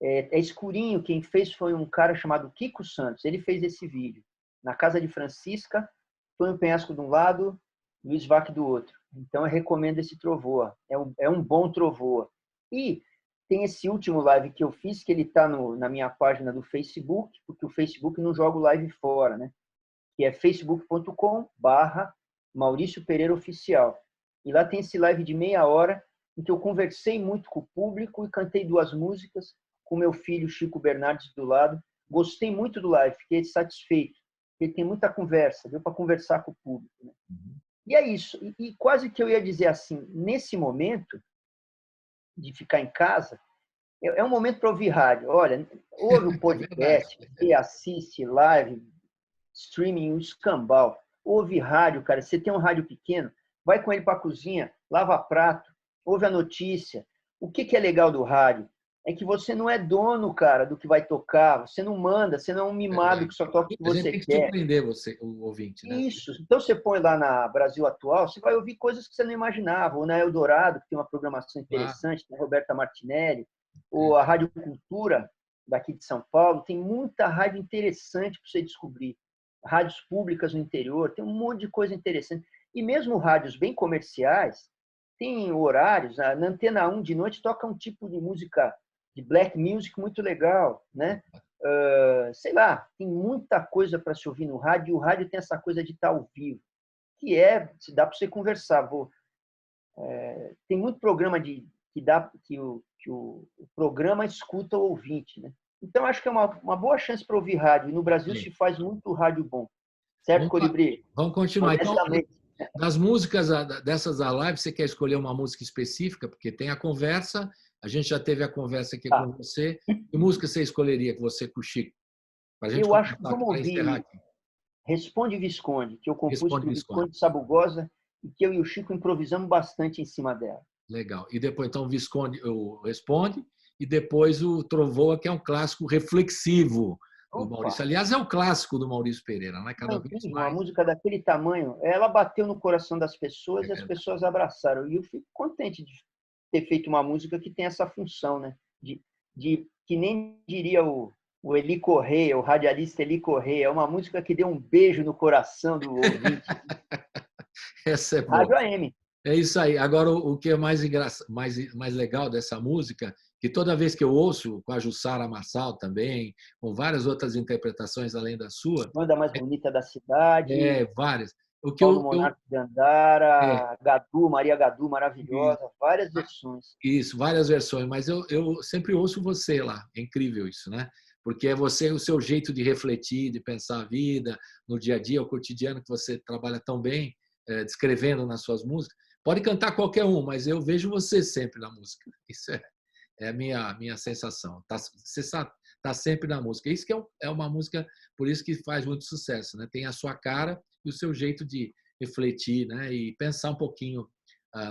É escurinho. Quem fez foi um cara chamado Kiko Santos. Ele fez esse vídeo. Na Casa de Francisca, Tonho Penhasco de um lado, Luiz Vac do outro. Então, eu recomendo esse Trovoa. É um bom Trovoa. E tem esse último live que eu fiz, que ele está na minha página do Facebook, porque o Facebook não joga o live fora, né? que é facebook.com/Maurício Pereira Oficial. E lá tem esse live de meia hora, em que eu conversei muito com o público e cantei 2 músicas com meu filho Chico Bernardes do lado. Gostei muito do live, fiquei satisfeito. Ele tem muita conversa, deu para conversar com o público, né? E é isso. E quase que eu ia dizer assim, nesse momento de ficar em casa, é um momento para ouvir rádio. Olha, ouve o podcast, assiste live, streaming, o escambau. Ouve rádio, cara. Você tem um rádio pequeno, vai com ele para a cozinha, lava prato, ouve a notícia. O que é legal do rádio? É que você não é dono, cara, do que vai tocar. Você não manda, você não é um mimado que só toca o que você quer. A gente tem que surpreender você, o ouvinte, né? Isso. Então, você põe lá na Brasil Atual, você vai ouvir coisas que você não imaginava. Ou na Eldorado, que tem uma programação interessante, tem a Roberta Martinelli. Ou a Rádio Cultura, daqui de São Paulo. Tem muita rádio interessante para você descobrir. Rádios públicas no interior, tem um monte de coisa interessante. E mesmo rádios bem comerciais, tem horários. Na Antena 1 de noite toca um tipo de música de black music muito legal, né? Sei lá, tem muita coisa para se ouvir no rádio. E o rádio tem essa coisa de estar ao vivo, que dá para você conversar. Tem muito programa que o programa escuta o ouvinte, né? Então, acho que é uma boa chance para ouvir rádio. E no Brasil se faz muito rádio bom. Certo, Colibri? Vamos continuar. Então, das músicas dessas da live, você quer escolher uma música específica? Porque tem a conversa, a gente já teve a conversa aqui com você. Que música você escolheria com você, com o Chico? Eu acho que vamos ouvir Responde Visconde, que eu compus para o Visconde Sabugosa e que eu e o Chico improvisamos bastante em cima dela. Legal. E depois, então, o Visconde responde, e depois o Trovoa, que é um clássico reflexivo do Maurício. Aliás, é o clássico do Maurício Pereira, né? Cada vez mais. Uma música daquele tamanho, ela bateu no coração das pessoas e as pessoas abraçaram. E eu fico contente de ter feito uma música que tem essa função, né? Que nem diria o Eli Correia, o radialista Eli Correia, é uma música que deu um beijo no coração do ouvinte. Essa é boa. Rádio AM. É isso aí. Agora, o que é mais legal dessa música, que toda vez que eu ouço, com a Jussara Marçal também, com várias outras interpretações além da sua... Banda mais bonita da cidade. Várias. Paulo Monarca de Andara, Maria Gadu, maravilhosa, várias versões. Isso, várias versões, mas eu sempre ouço você lá. É incrível isso, né? Porque é você, o seu jeito de refletir, de pensar a vida, no dia a dia, o cotidiano que você trabalha tão bem, descrevendo nas suas músicas. Pode cantar qualquer um, mas eu vejo você sempre na música. Isso é a minha sensação. Você está sempre na música. Isso que é uma música, por isso que faz muito sucesso, né? Tem a sua cara e o seu jeito de refletir, né? E pensar um pouquinho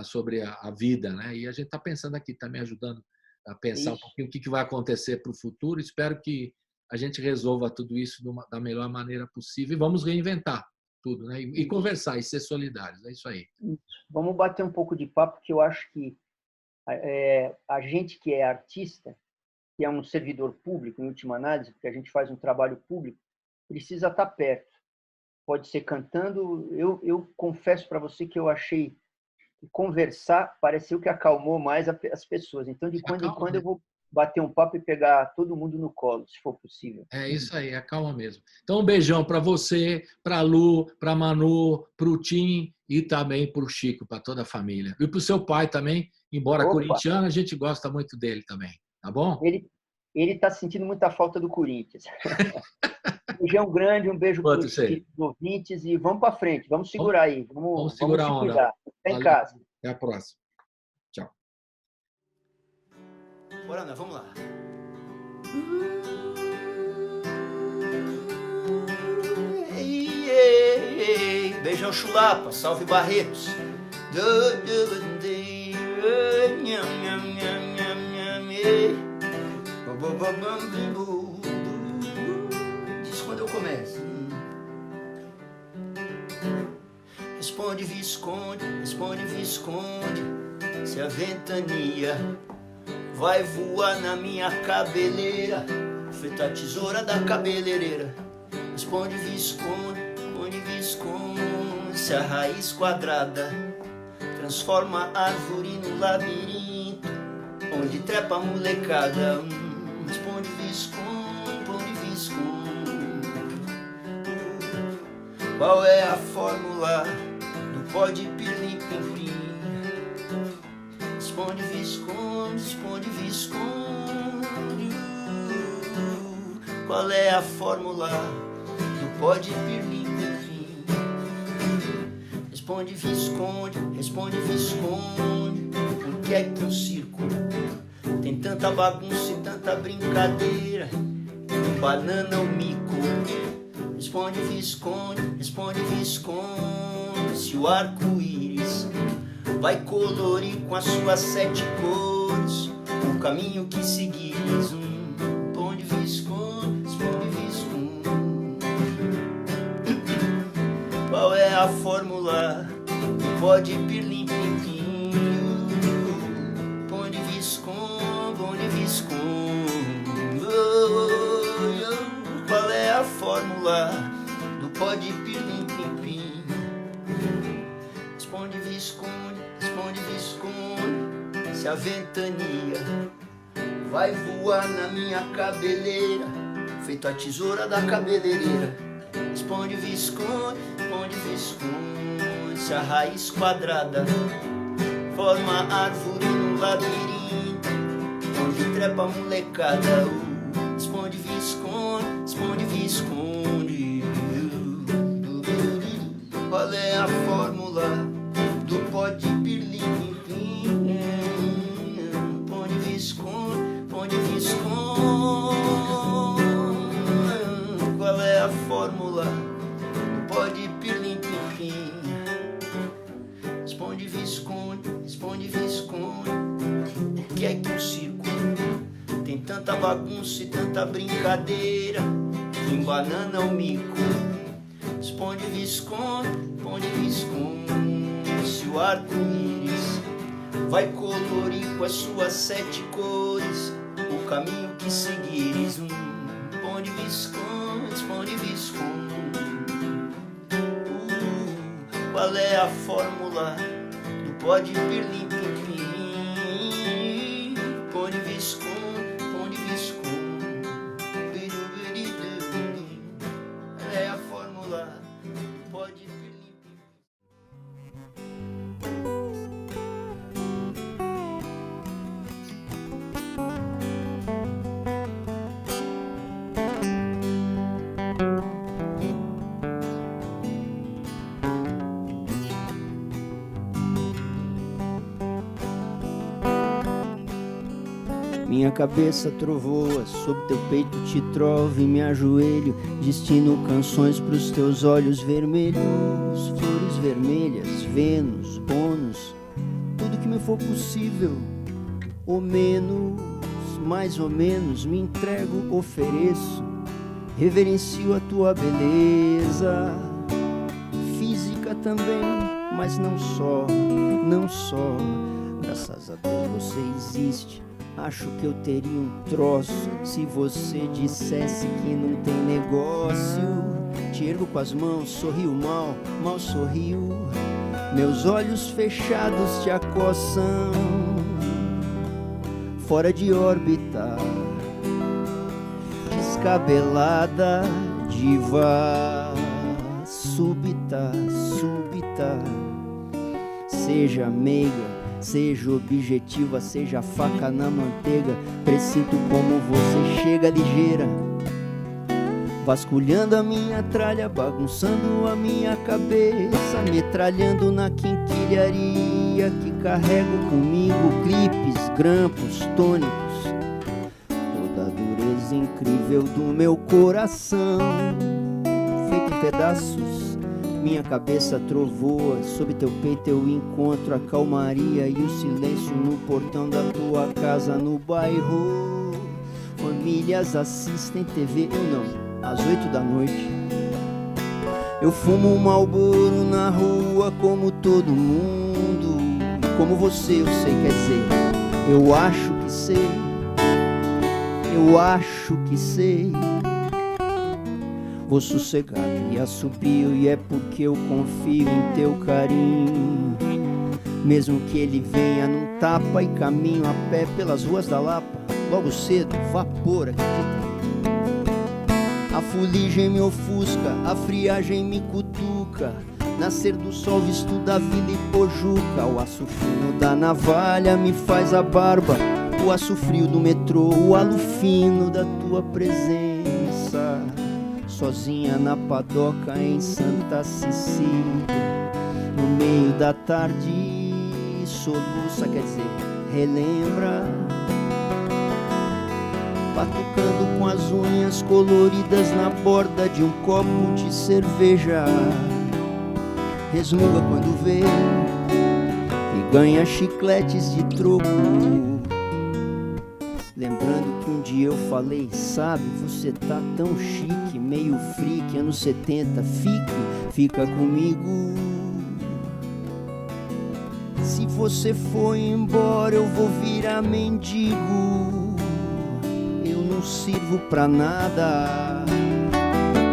sobre a vida, né? E a gente está pensando aqui, está me ajudando a pensar um pouquinho o que vai acontecer para o futuro. Espero que a gente resolva tudo isso da melhor maneira possível e vamos reinventar tudo, né? E conversar e ser solidários. É isso aí. Vamos bater um pouco de papo, que eu acho que a gente que é artista, que é um servidor público, em última análise, porque a gente faz um trabalho público, precisa estar perto. Pode ser cantando. Eu confesso para você que eu achei que conversar pareceu que acalmou mais as pessoas. Então, de quando em quando, eu vou bater um papo e pegar todo mundo no colo, se for possível. É isso aí, acalma mesmo. Então, um beijão para você, para a Lu, para a Manu, para o Tim e também para o Chico, para toda a família. E para o seu pai também, embora corintiano, a gente gosta muito dele também, tá bom? Ele está sentindo muita falta do Corinthians. Um beijão grande, um beijo para os ouvintes e vamos para frente, vamos segurar aí. Vamos segurar se a onda. cuidar. Fica em casa. Até a próxima. Tchau. Bora, nós vamos lá. Beijão Chulapa, salve Barretos. Diz quando eu começo. Responde, Visconde, se a ventania vai voar na minha cabeleira, feita a tesoura da cabeleireira. Responde, Visconde, se a raiz quadrada transforma a árvore no labirinto onde trepa a molecada. Responde, Visconde, Qual é a fórmula do pó de pirlim-pim-pim? Responde, Visconde, responde, Visconde. Qual é a fórmula do pó de pirlim-pim-pim? Responde, Visconde, responde, Visconde. Por que é que o circo tem tanta bagunça e tanta brincadeira? Banana ou mico? Responde, Visconde, responde, Visconde. Se o arco-íris vai colorir com as suas 7 cores o caminho que seguires, responde, Visconde, responde, Visconde. Qual é a fórmula do pó de pirlim-pim-pim? Responde, Visconde, responde, Visconde. Qual é a fórmula do pó de pirlim-pim-pim? Responde, Visconde, responde, Visconde. Se a ventania vai voar na minha cabeleira, feito a tesoura da cabeleireira, responde, Visconde, responde, Visconde. Se a raiz quadrada forma árvore no labirinto onde trepa a molecada, responde, Visconde, responde, Visconde. Qual é a fórmula do pó de pirlim-pim-pim? Responde, Visconde, responde, Visconde. Qual é a fórmula do pó de pirlim-pim-pim? Responde, Visconde, responde, Visconde. Por que é que o circo tem tanta bagunça e tanta brincadeira? Em banana ou mico? Responde, Visconde, responde, Visconde. Se o arco-íris vai colorir com as suas 7 cores o caminho que seguires, responde, Visconde, responde, Visconde. Qual é a fórmula do pó de pirlim-pim-pim? Responde, Visconde, responde, Visconde. É a fórmula do pó de pirlim-pim-pim. Minha cabeça trovoa, sob teu peito te trovo e me ajoelho, destino canções pros teus olhos vermelhos, flores vermelhas, Vênus, bônus, tudo que me for possível, ou menos, mais ou menos, me entrego, ofereço, reverencio a tua beleza, física também, mas não só, graças a Deus você existe. Acho que eu teria um troço se você dissesse que não tem negócio. Te ergo com as mãos, sorrio mal, mal sorrio. Meus olhos fechados te acossam. Fora de órbita, descabelada, diva, súbita, súbita. Seja meiga, seja objetiva, seja a faca na manteiga. Presinto como você chega ligeira, vasculhando a minha tralha, bagunçando a minha cabeça, metralhando na quinquilharia que carrego comigo, clipes, grampos, tônicos, toda a dureza incrível do meu coração, feito em pedaços. Minha cabeça trovoa, sob teu peito eu encontro a calmaria e o silêncio no portão da tua casa no bairro. Famílias assistem TV, eu não, às 8 da noite. Eu fumo um Marlboro na rua como todo mundo. Como você eu sei, quer dizer, eu acho que sei. Eu acho que sei. Vou sossegado e assobio, e é porque eu confio em teu carinho. Mesmo que ele venha num tapa e caminho a pé pelas ruas da Lapa, logo cedo, vapor, acredita. A fuligem me ofusca, a friagem me cutuca. Tijuca, nascer do sol visto da Vila Ipojuca. O aço fino da navalha me faz a barba, o aço frio do metrô, o halo fino da tua presença. Sozinha na padoca em Santa Cecília, no meio da tarde soluça, quer dizer, relembra, batucando com as unhas coloridas na borda de um copo de cerveja. Resmunga quando vê e ganha chicletes de troco, lembrando que um dia eu falei, sabe, você tá tão chique, meio freak, anos 70, fica comigo. Se você for embora eu vou virar mendigo, eu não sirvo pra nada,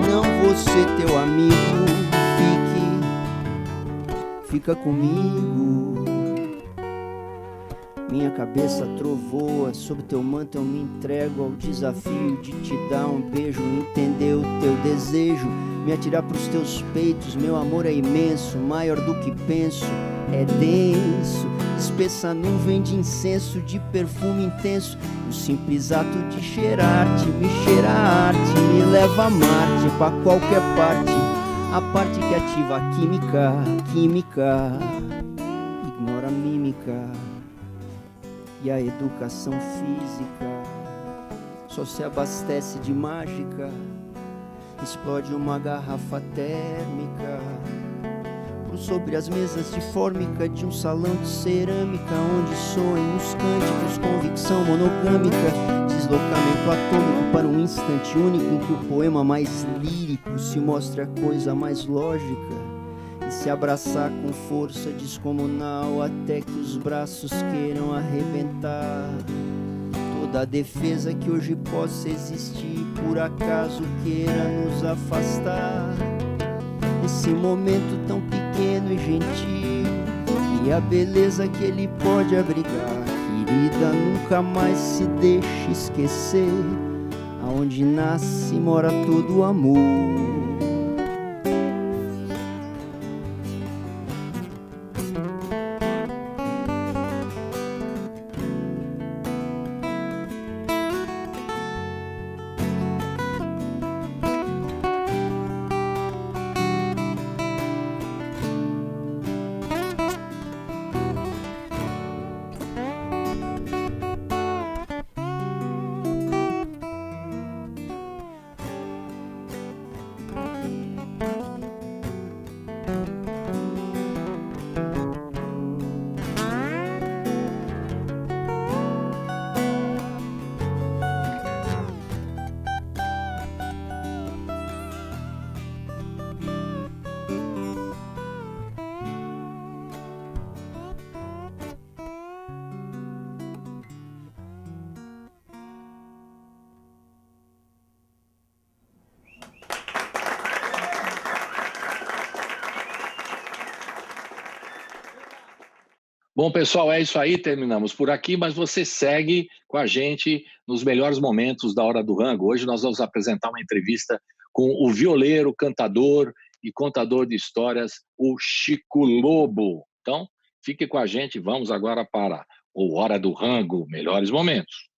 não vou ser teu amigo, fica comigo. Minha cabeça trovoa, sob teu manto eu me entrego ao desafio de te dar um beijo, entender o teu desejo, me atirar pros teus peitos. Meu amor é imenso, maior do que penso, é denso, espessa nuvem de incenso, de perfume intenso. O simples ato de cheirar-te, me cheira a arte, me leva a Marte, pra qualquer parte, a parte que ativa a química, ignora a mímica e a educação física. Só se abastece de mágica, explode uma garrafa térmica por sobre as mesas de fórmica de um salão de cerâmica, onde soem os cânticos, convicção monogâmica, deslocamento atômico para um instante único em que o poema mais lírico se mostra a coisa mais lógica e se abraçar com força descomunal até que os braços queiram arrebentar. Toda a defesa que hoje possa existir por acaso queira nos afastar. Esse momento tão pequeno e gentil e a beleza que ele pode abrigar. Querida, nunca mais se deixe esquecer, aonde nasce e mora todo o amor. Bom, pessoal, é isso aí, terminamos por aqui, mas você segue com a gente nos melhores momentos da Hora do Rango. Hoje nós vamos apresentar uma entrevista com o violeiro, cantador e contador de histórias, o Chico Lobo. Então, fique com a gente, vamos agora para o Hora do Rango, melhores momentos.